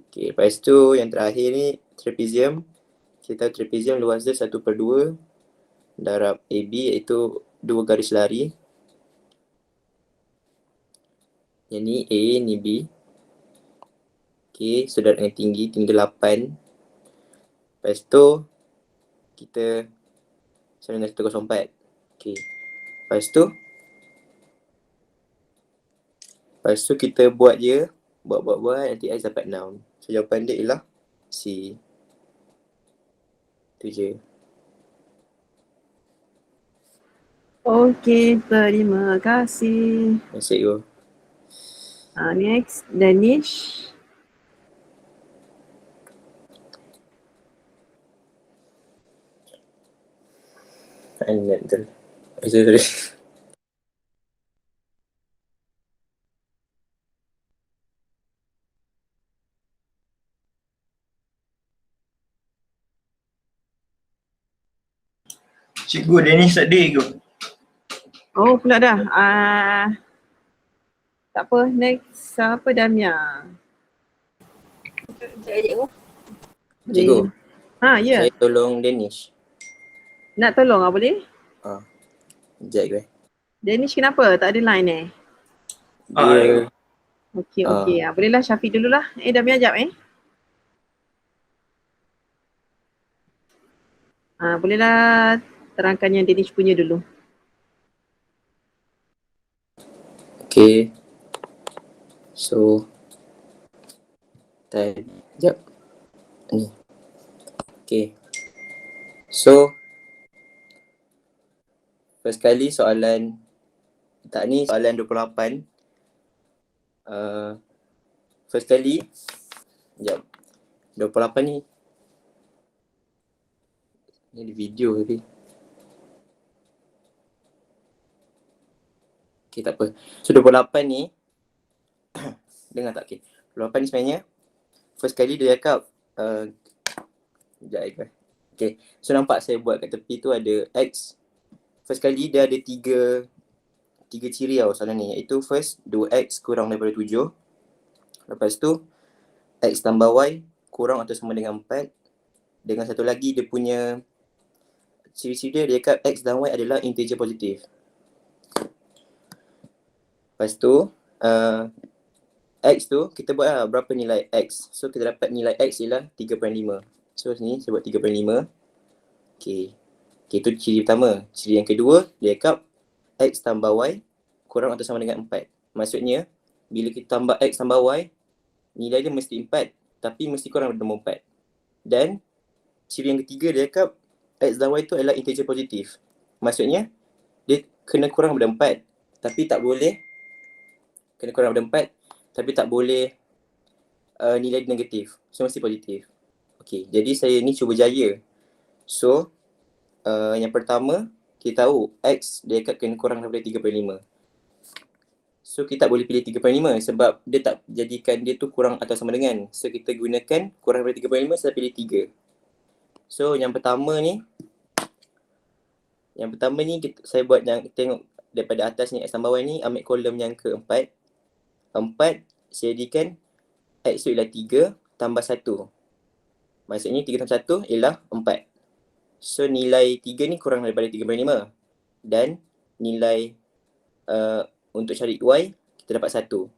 S6: Okay, lepas tu yang terakhir ni trapezium. Kita tahu trapezium luas dia 1/2 darab AB iaitu 2 garis lari. Yang ni A, ni B. Okay, so darab dengan tinggi 8. Lepas tu kita sama dengan 104. Okay. Lepas tu kita buat je. Buat nanti X dapat 6. So jawapan dia ialah C. Itu je.
S1: Okay, terima kasih.
S6: Masuk go.
S1: Next, Danish.
S6: Anak tu. Sorry.
S9: Cikgu Danish tak ada ke?
S1: Oh, pula dah. Tak apa, next siapa Damia?
S6: Cikgu.
S1: Ya.
S6: Saya tolong Danish.
S1: Nak tolong boleh?
S6: Sekejap ke.
S1: Danish kenapa? Tak ada line
S6: Dia
S1: Okey. Bolehlah Syafiq dululah. Damia jap bolehlah terangkan yang Danish punya dulu.
S6: Okay. So sekejap. Ni. Okay. So first kali soalan soalan 28. First kali 28 ni ada video tapi okay, tak apa. So 28 ni dengar tak? Okay, 28 ni sebenarnya first kali dia cakap okay, so nampak saya buat kat tepi tu ada X. First kali dia ada tiga ciri soalan ni, iaitu first 2X kurang daripada 7. Lepas tu X tambah Y kurang atau sama dengan 4. Dengan satu lagi dia punya ciri-ciri dia cakap X dan Y adalah integer positif. Lepas tu X tu kita buat berapa nilai X. So kita dapat nilai X ialah 3.5. So sini saya buat 3.5. Okay, itu ciri pertama. Ciri yang kedua dia cakap X tambah Y kurang atau sama dengan 4. Maksudnya bila kita tambah X tambah Y, nilai dia mesti 4 tapi mesti kurang daripada nombor 4. Dan ciri yang ketiga dia cakap X dan Y tu adalah integer positif. Maksudnya dia kena kurang daripada 4 tapi tak boleh nilai dia negatif. So mesti positif. Okay, jadi saya ni cuba jaya. So yang pertama kita tahu X dia kena kurang daripada 3.5. So kita tak boleh pilih 3.5 sebab dia tak jadikan dia tu kurang atau sama dengan. So kita gunakan kurang daripada 3.5, saya pilih 3. So yang pertama ni saya buat yang tengok daripada atas ni X tambah Y ni, ambil kolom yang keempat. 4 saya jadikan X tu ialah 3 tambah 1. Maksudnya 3 tambah 1 ialah 4. So nilai 3 ni kurang daripada 3/5. Dan nilai untuk cari Y, kita dapat 1.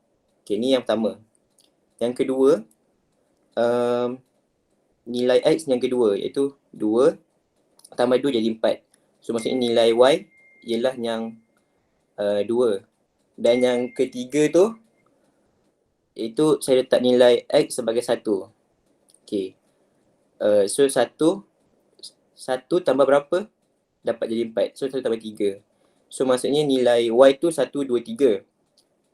S6: Okay, ni yang pertama. Yang kedua, nilai X yang kedua iaitu 2 tambah 2 jadi 4. So maksudnya nilai Y ialah yang 2. Dan yang ketiga tu, itu saya letak nilai X sebagai 1. Okay. So 1 tambah berapa? Dapat jadi 4. So 1 tambah 3. So maksudnya nilai Y tu 1, 2, 3.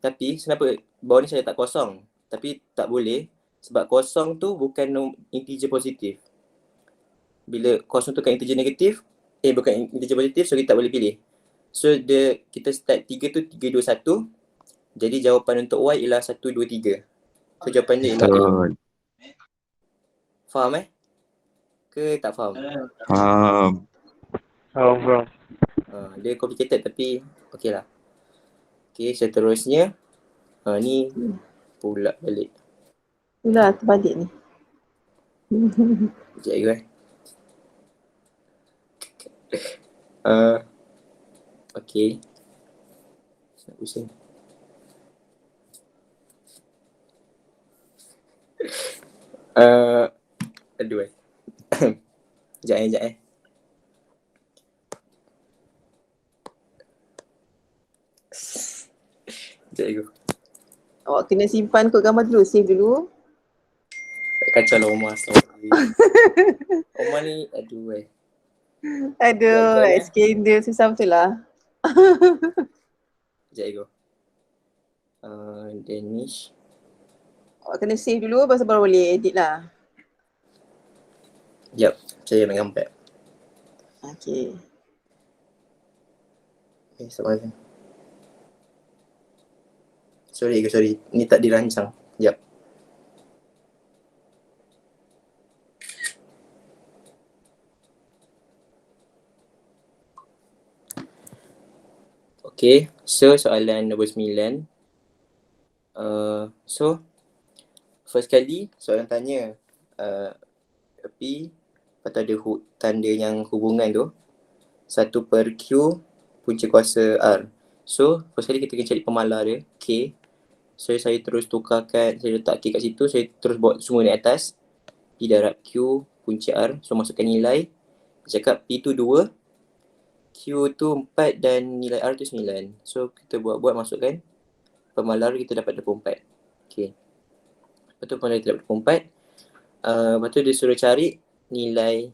S6: Tapi kenapa bawah ni saya letak kosong? Tapi tak boleh sebab kosong tu bukan integer positif. Bila kosong tu kan integer negatif, bukan integer positif, so kita tak boleh pilih. So kita start 3 tu 3, 2, 1. Jadi jawapan untuk Y ialah 1, 2, 3. So jawapan dia ialah A.
S5: Betul.
S6: Faham ke tak faham?
S5: Faham.
S2: Bro.
S6: Dia complicated tapi okey lah. Okay, seterusnya ni pula balik.
S1: Itulah terbalik ni.
S6: Sekejap lagi okay. Nak pusing. Aduh Sekejap. Sekejap lagi.
S1: Awak kena simpan kod gambar dulu, save dulu.
S6: Kacau lah Omar. Sorry. Omar ni aduh.
S1: Aduh,
S6: Sekejap,
S1: SK dia susah betul lah.
S6: Sekejap lagi. Danish.
S1: Awak kena save dulu, baru boleh edit lah.
S6: Sekejap, saya ambil gambar.
S1: Okay.
S6: Sabar. Sorry. Ni tak dirancang. Sekejap. Okay, so soalan nombor 9. So, first kali soalan tanya P, lepas tu ada tanda yang hubungan tu 1 per Q punca kuasa R. So, first kali kita kena cari pemalar dia, K. So, saya terus tukarkan, saya letak K kat situ, saya terus bawa semua naik atas. P darab Q punca R. So, masukkan nilai. Cakap P tu 2, Q tu 4 dan nilai R tu 9. So, kita buat masukkan. Pemalar kita dapat 24. Okay. Lepas tu pemalar kita dapat 24. Lepas tu dia suruh cari nilai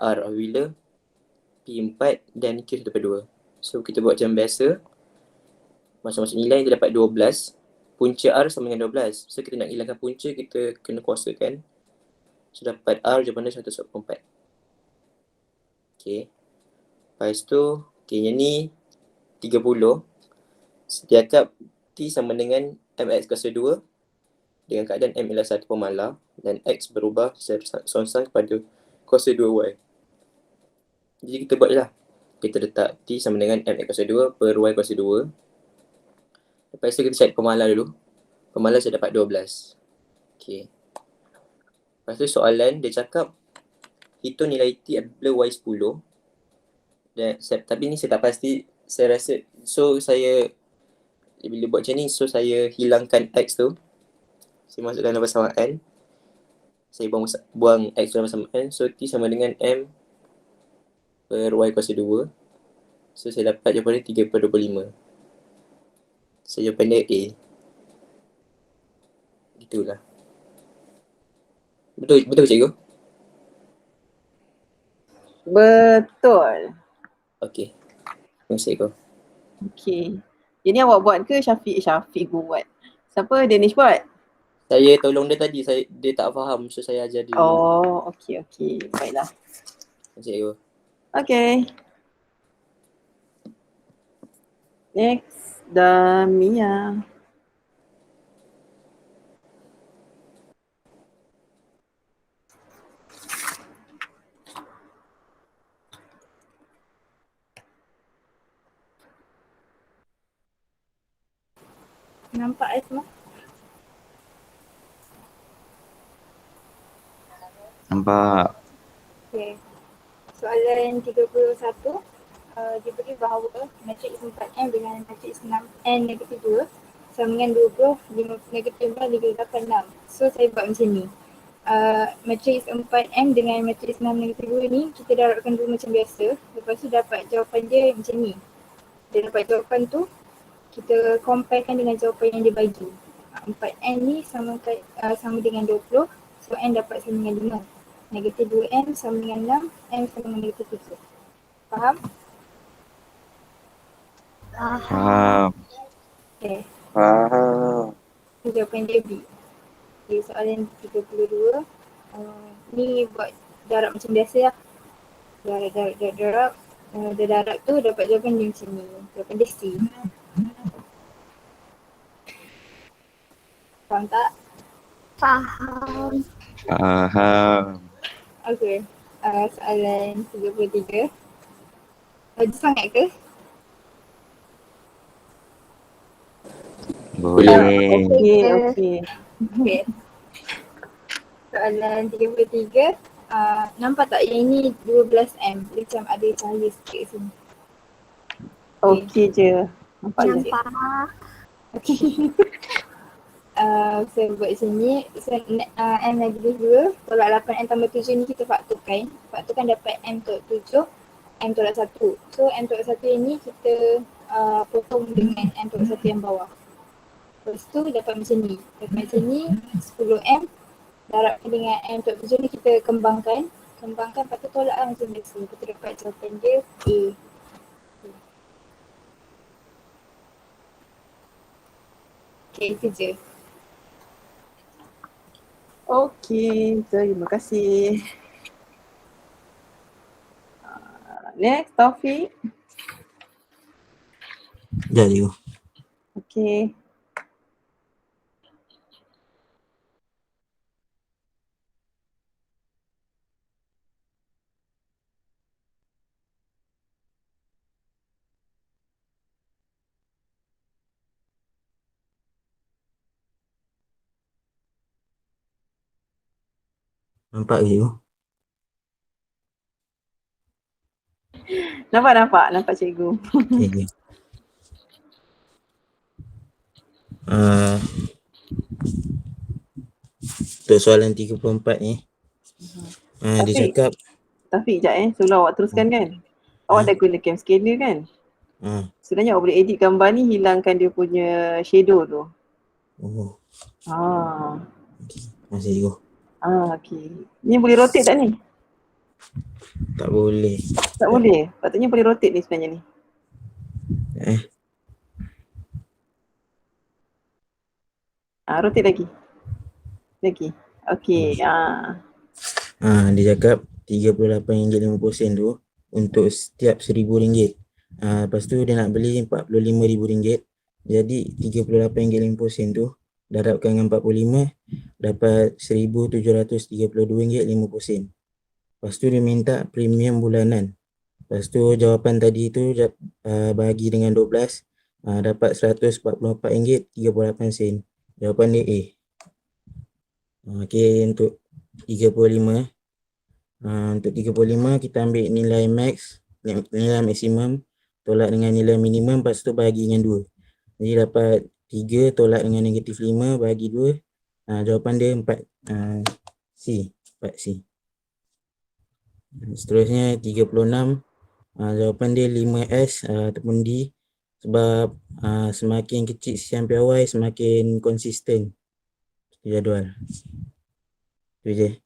S6: R apabila P4 dan Q 1/2. So kita buat macam biasa. Masuk nilai kita dapat 12. Punca R sama dengan 12. So kita nak hilangkan punca, kita kena kuasakan. So dapat R jawapan dia 144. Okay. Lepas tu, yang ni 30. Setiap T sama dengan MX kuasa 2 dengan keadaan M ialah 1 pemalar dan X berubah secara sonsang kepada kuasa 2Y. Jadi kita buat je lah. Kita letak T sama dengan MX kuasa 2 per Y kuasa 2. Lepas tu kita cari pemalar dulu. Pemalar saya dapat 12. Okay. Lepas tu soalan dia cakap hitung nilai T apabila Y 10. Dan, tapi ni saya tak pasti, saya rasa, so saya bila buat macam ni, so saya hilangkan X tu. Saya masukkan dalam persamaan. Saya buang X dalam persamaan. So T sama dengan M per Y kuasa 2. So saya dapat jawapan dia 3/25. So jawapan dia A. Itulah. Betul cikgu?
S1: Betul.
S6: Okey. Terima kasih cikgu.
S1: Okay. Jadi awak buat ke Syafiq buat? Siapa? Danish buat?
S6: Saya tolong dia tadi, dia tak faham, so saya ajar dia.
S1: Oh, okay. Baiklah.
S6: Terima kasih cikgu.
S1: Okay. Next, Damia.
S3: Nampak semua?
S5: Nampak.
S3: Okay. Soalan 31, diberi bahawa matriks 4M dengan matriks 6N negatif 2 sama dengan 20, 5 negatif 5, 3, 8, 6. So saya buat macam ni. Matriks 4M dengan matriks 6 negatif 2 ni kita darabkan dulu macam biasa. Lepas tu dapat jawapan dia macam ni. Dia dapat jawapan tu, kita comparekan dengan jawapan yang dia bagi. 4N ni sama dengan 20, so N dapat sama dengan 5. Negatif 2M sama dengan 6, M sama dengan negatif 7. Faham?
S5: Faham.
S3: Okay.
S5: Faham.
S3: Ini jawapan dia B. Okay, soalan 32. Ni buat darab macam biasa lah. Darab. Dia darab tu dapat jawapan dia macam ni. Jawapan dia C. Faham tak?
S7: Faham.
S5: Faham.
S3: Okay. Soalan 33. Laju sangat ke?
S5: Boleh.
S1: Okey.
S3: Okay. Soalan 33. Nampak tak yang ini 12M? Dia macam ada cahaya sikit kat sini.
S1: Okey je. Nampak je.
S7: Nampak.
S3: Okay. Saya buat macam ni. So, M negatif 2 tolak 8M tambah 7 ni kita fakturkan. Fakturkan dapat M tolak 7, M tolak 1. So M tolak 1 ini kita potong dengan M tolak 1 yang bawah. Lepas tu dapat macam ni. Dapat macam ni 10M darabkan dengan M tolak 7 ni kita kembangkan. Lepas tu tolak lah macam biasa. Kita dapat jawapan dia A. Okay, itu je.
S1: Okey, terima kasih. Next, Taufik.
S10: Sekejap je.
S1: Okey.
S10: Nampak ke cikgu?
S1: Nampak cikgu.
S10: Okay, okay. Untuk soalan 34 ni, dia cakap
S1: Taufik, sekejap sebelum awak teruskan kan. Awak dah guna cam scanner kan? Sebenarnya awak boleh edit gambar ni, hilangkan dia punya shadow tu.
S10: Oh,
S1: Okay.
S10: masih cikgu.
S1: Okey. Ni boleh rotate tak ni?
S10: Tak boleh.
S1: Tak boleh? Patutnya boleh rotate ni sebenarnya ni. Rotate lagi. Okey.
S10: Dia cakap RM38.50 tu untuk setiap RM1,000. Lepas tu dia nak beli RM45,000. Jadi RM38.50 tu darabkan dengan 45 dapat RM1,732.50. Lepas tu dia minta premium bulanan. Lepas tu jawapan tadi tu bahagi dengan 12 dapat RM144.38. Jawapan dia A. Okey, untuk 35. Untuk 35 kita ambil nilai max, nilai maksimum tolak dengan nilai minimum, lepas tu bahagi dengan 2. Jadi dapat 3 tolak dengan negatif 5 bahagi 2. Jawapan dia 4. C. 4C. Seterusnya 36. Jawapan dia 5S ataupun D. Sebab semakin kecil sisian piawai semakin konsisten jadual. Itu je.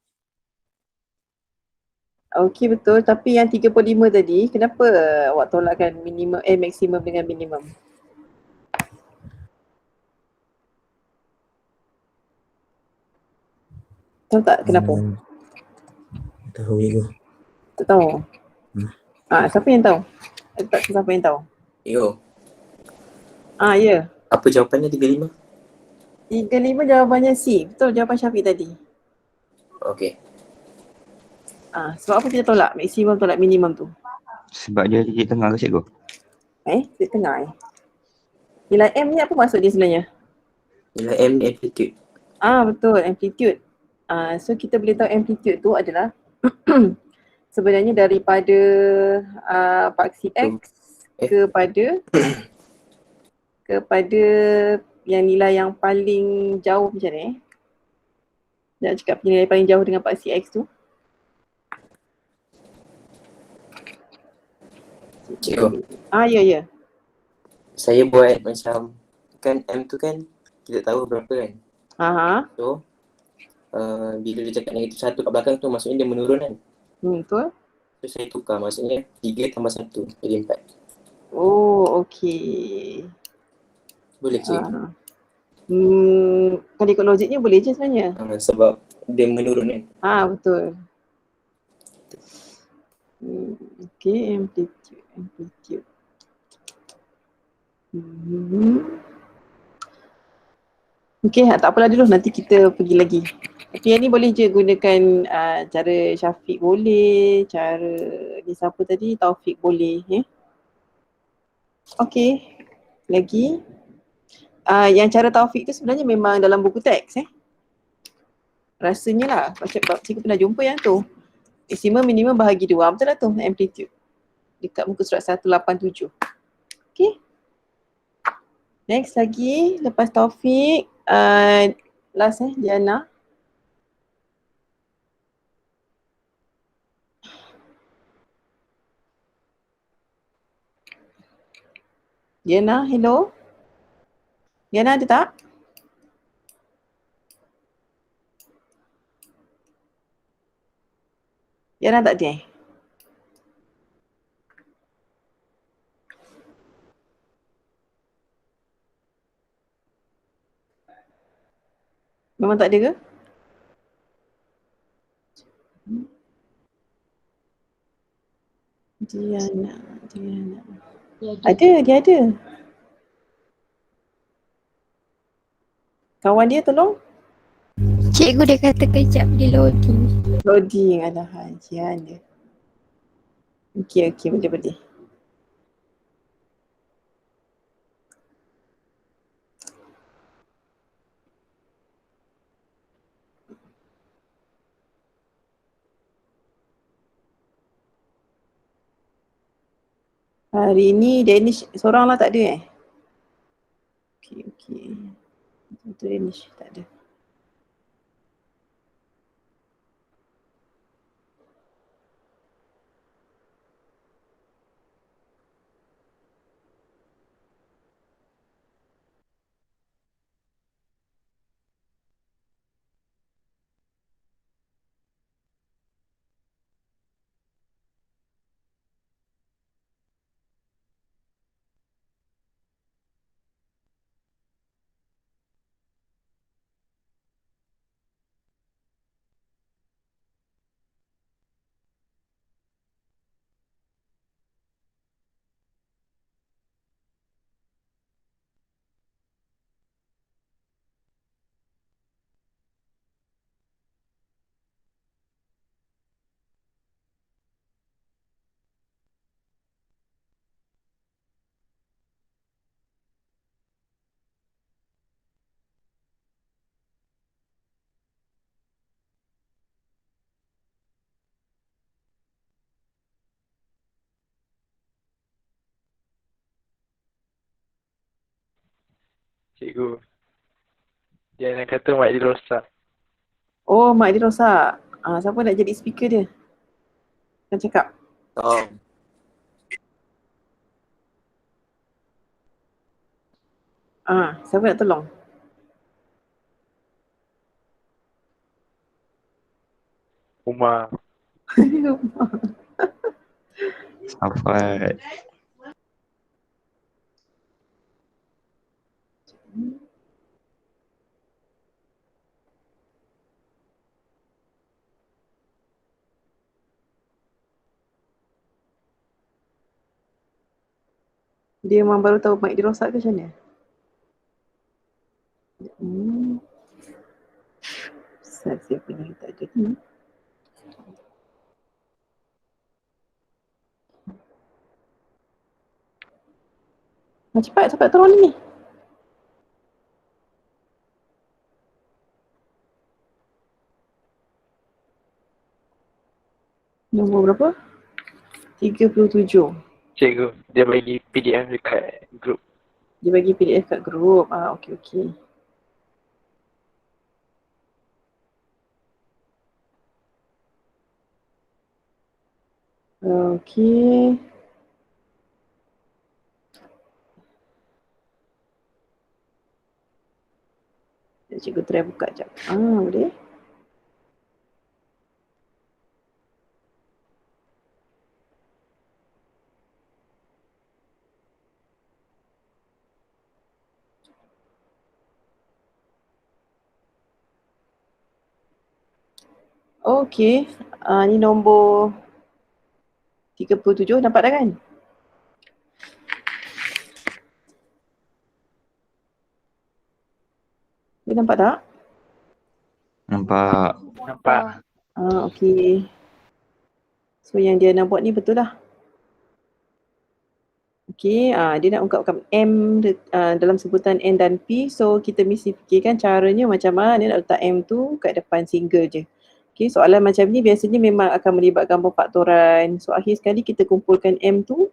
S1: Okey, betul. Tapi yang 35 tadi, kenapa awak tolakkan maksimum dengan minimum? Tahu tak kenapa?
S10: Tahu cikgu.
S1: Tak tahu? Siapa yang tahu? Tak tahu siapa yang tahu?
S6: Yo.
S1: Ya.
S6: Apa jawapannya 35?
S1: 35 jawapannya C. Betul jawapan Syafiq tadi.
S6: Okey.
S1: Sebab apa kita tolak maksimum tolak minimum tu?
S5: Sebab dia titik tengah ke cikgu?
S1: Titik tengah Nilai M ni apa maksud dia sebenarnya?
S6: Nilai M ni amplitude.
S1: Betul, amplitude. So kita boleh tahu amplitude tu adalah sebenarnya daripada paksi X kepada yang nilai yang paling jauh macam ni. Nak cakap nilai paling jauh dengan paksi X tu.
S6: Cikgu,
S1: Ya.
S6: saya buat macam, kan M tu kan kita tahu berapa kan. So, bila dia cakap negatif 1 kat belakang tu maksudnya dia menurun kan.
S1: Betul.
S6: So saya tukar, maksudnya 3 tambah 1 jadi 4.
S1: Oh, okey.
S6: Boleh cikgu?
S1: Kalau ikut logiknya boleh je sebenarnya.
S6: Sebab dia menurun kan.
S1: Betul. Okey, amplitude. Okey, tak apalah dulu, nanti kita pergi lagi. Tapi yang ni boleh je gunakan cara Syafiq boleh, cara ni siapa tadi, Taufik boleh. Okey, lagi. Yang cara Taufik tu sebenarnya memang dalam buku teks rasanya lah, cikgu pernah jumpa yang tu. Maksimum minimum bahagi 2, betul lah tu amplitude. Dekat muka surat 187. Okay. Next lagi, lepas Taufik, last Diana. Diana, hello? Diana ada tak? Diana tak ada Memang tak ada ke? Diana. Ada, dia ada. Kawan dia tolong.
S7: Cikgu dia kata kejap dia loading.
S1: Loading, alah hajian dia. Okey, boleh. Hari ni Danish seorang lah tak ada Okey. Untuk Danish tak ada.
S2: Cikgu, dia nak kata mic dia rosak.
S1: Oh, mic dia rosak. Siapa nak jadi speaker dia? Nak cakap. Siapa nak tolong?
S2: Umar.
S5: Safat.
S1: Dia memang baru tahu mic dia rosak ke macam mana? Siapa yang tak ada ni? Cepat tolong ni. Nombor berapa? 37.
S2: Cikgu, dia bagi PDF dekat grup.
S1: Dia bagi PDF kat grup. Okey. Okey. Cikgu try buka sekejap. Boleh. Okey. Ni nombor 37, nampak dah kan? Dia nampak tak?
S9: Nampak.
S2: Nampak?
S1: Okey. So yang dia nak buat ni betul lah. Okey, dia nak ungkapkan M dalam sebutan N dan P. So kita mesti fikirkan caranya macam mana nak letak M tu kat depan single je. Okey, soalan macam ni biasanya memang akan melibatkan pemfaktoran. So akhir sekali kita kumpulkan M tu.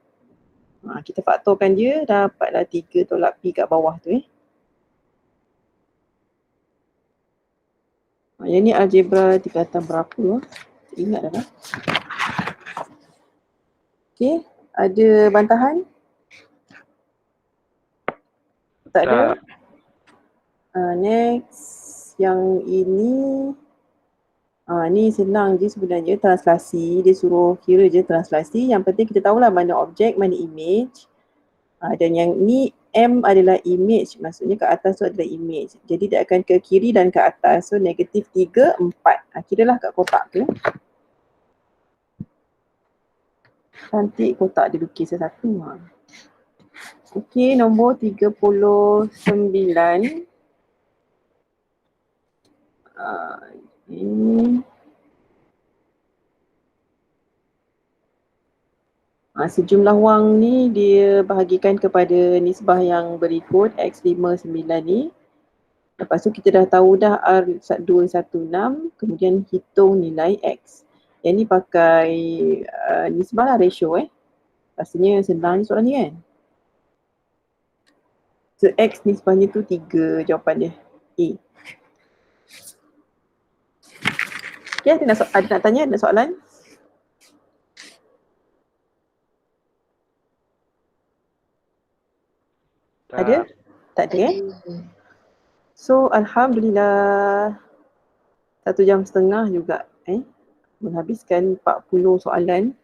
S1: Kita faktorkan dia, dapatlah 3 tolak P kat bawah tu Yang ni algebra tingkatan berapa? Ingat dah. Okey, ada bantahan? Tak ada. Next, yang ini ni senang je sebenarnya, translasi. Dia suruh kira je translasi. Yang penting kita tahulah mana objek, mana image. Dan yang ni M adalah image, maksudnya ke atas tu adalah image. Jadi dia akan ke kiri dan ke atas. So negatif 3, 4. Kiralah kat kotak tu. Cantik kotak dia lukis satu. Okey, nombor 39. Sejumlah wang ni dia bahagikan kepada nisbah yang berikut X59 ni. Lepas tu kita dah tahu dah R216, kemudian hitung nilai X. Yang ni pakai nisbah lah, ratio Rasanya senang soalan ni kan. So X nisbahnya tu 3, jawapan dia A. Okay, ada nak tanya, ada soalan? Ada? Tak ada So Alhamdulillah 1 jam setengah juga menghabiskan 40 soalan.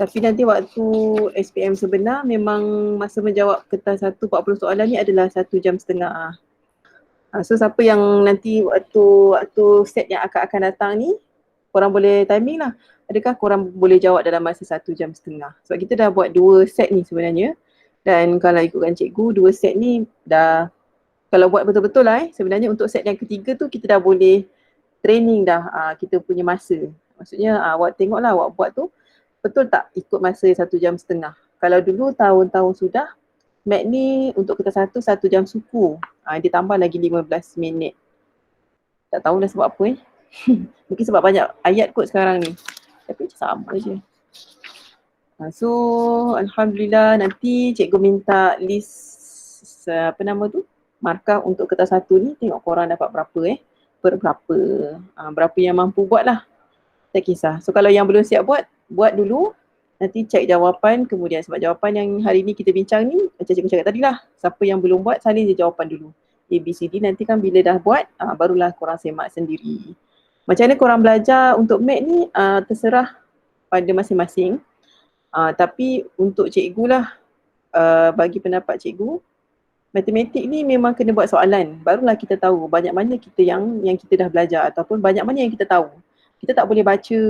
S1: Tapi nanti waktu SPM sebenar memang masa menjawab kertas 1 40 soalan ni adalah 1 jam setengah. So siapa yang nanti waktu set yang akan datang ni, korang boleh timing lah. Adakah korang boleh jawab dalam masa 1 jam setengah? Sebab kita dah buat 2 set ni sebenarnya. Dan kalau ikutkan cikgu, 2 set ni dah, kalau buat betul-betul lah sebenarnya untuk set yang ketiga tu kita dah boleh training dah kita punya masa. Maksudnya awak tengoklah awak buat tu betul tak ikut masa 1 jam setengah. Kalau dulu tahun-tahun sudah, mat ni untuk kertas 1 jam suku. Dia tambah lagi 15 minit. Tak tahu dah sebab apa Mungkin sebab banyak ayat kot sekarang ni. Tapi sama je. So Alhamdulillah nanti cikgu minta list markah untuk kertas 1 ni. Tengok korang dapat berapa per berapa. Berapa yang mampu buat lah. Tak kisah. So kalau yang belum siap buat dulu. Nanti cek jawapan kemudian, sebab jawapan yang hari ni kita bincang ni macam cikgu cakap tadi lah. Siapa yang belum buat salin je jawapan dulu. A, B, C, D, nanti kan bila dah buat barulah korang semak sendiri. Macam mana korang belajar untuk mat ni terserah pada masing-masing. Tapi untuk cikgu lah, bagi pendapat cikgu, matematik ni memang kena buat soalan. Barulah kita tahu banyak mana kita yang kita dah belajar ataupun banyak mana yang kita tahu. Kita tak boleh baca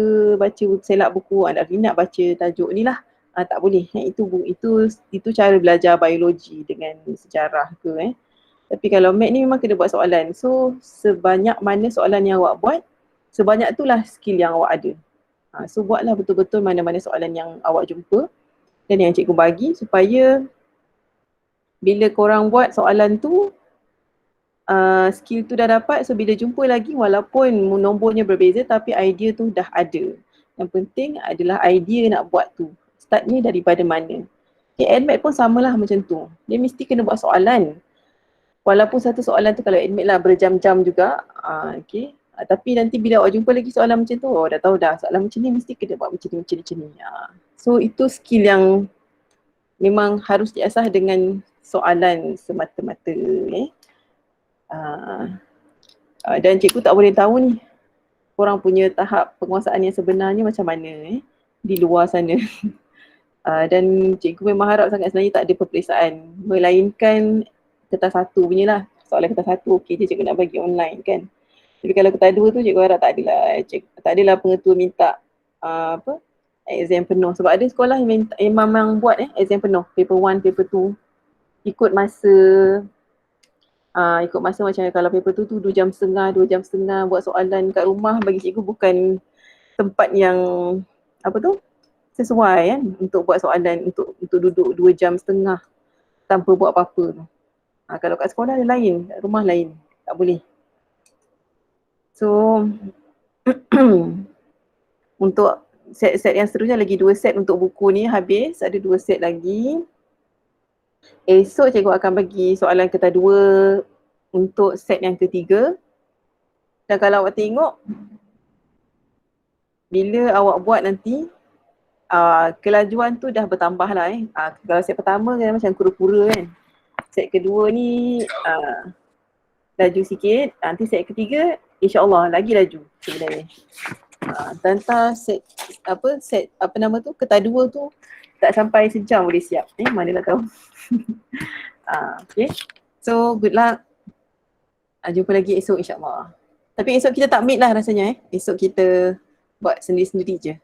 S1: selak buku, nak baca tajuk ni lah. Tak boleh. Itu cara belajar biologi dengan sejarah ke Tapi kalau mat ni memang kena buat soalan. So sebanyak mana soalan yang awak buat, sebanyak itulah skill yang awak ada. So buatlah betul-betul mana-mana soalan yang awak jumpa dan yang cikgu bagi supaya bila korang buat soalan tu, skill tu dah dapat. So bila jumpa lagi walaupun nombornya berbeza tapi idea tu dah ada. Yang penting adalah idea nak buat tu. Startnya daripada mana. Okay, admit pun samalah macam tu. Dia mesti kena buat soalan. Walaupun satu soalan tu kalau admit lah berjam-jam juga. Okay. Tapi nanti bila awak jumpa lagi soalan macam tu, dah tahu dah soalan macam ni mesti kena buat macam ni. So itu skill yang memang harus diasah dengan soalan semata-mata. Dan cikgu tak boleh tahu ni korang punya tahap penguasaan yang sebenarnya macam mana di luar sana. Dan cikgu memang harap sangat sebenarnya tak ada peperiksaan. Melainkan kertas 1 punya lah. Soalan kertas 1 okey je cikgu nak bagi online kan. Tapi kalau kertas 2 tu cikgu harap tak adalah pengetua minta exam penuh. Sebab ada sekolah yang memang buat exam penuh. Paper 1, paper 2. Ikut masa macam kalau paper tu 2 jam setengah buat soalan kat rumah, bagi cikgu bukan tempat yang sesuai kan untuk buat soalan untuk duduk 2 jam setengah tanpa buat apa-apa tu. Kalau kat sekolah dia lain, kat rumah lain, tak boleh. So untuk set yang seterusnya lagi 2 set untuk buku ni habis, ada 2 set lagi. Esok cikgu akan bagi soalan kertas 2 untuk set yang ketiga. Dan kalau awak tengok, bila awak buat nanti, kelajuan tu dah bertambah lah Kalau set pertama kan macam kura-kura kan. Set kedua ni laju sikit, nanti set ketiga insyaAllah lagi laju sebenarnya. Tentang set kertas 2 tu tak sampai sejam boleh siap. Mana nak tahu. Okay. So good luck. Jumpa lagi esok insyaAllah. Tapi esok kita tak meet lah rasanya Esok kita buat sendiri-sendiri je.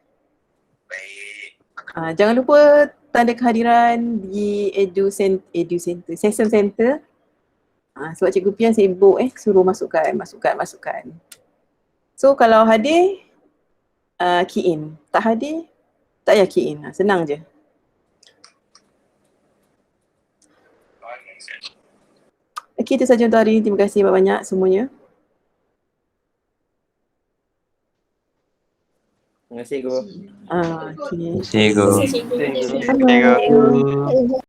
S1: Jangan lupa tanda kehadiran di Edu Center, Session Center. Sebab Cikgu Pian sibuk suruh masukkan. So kalau hadir, key in. Tak hadir, tak payah key in. Senang je. Okay, itu sahaja untuk hari ini. Terima kasih banyak semuanya.
S6: Terima kasih, Go.
S5: Terima kasih, Go.
S1: Terima kasih.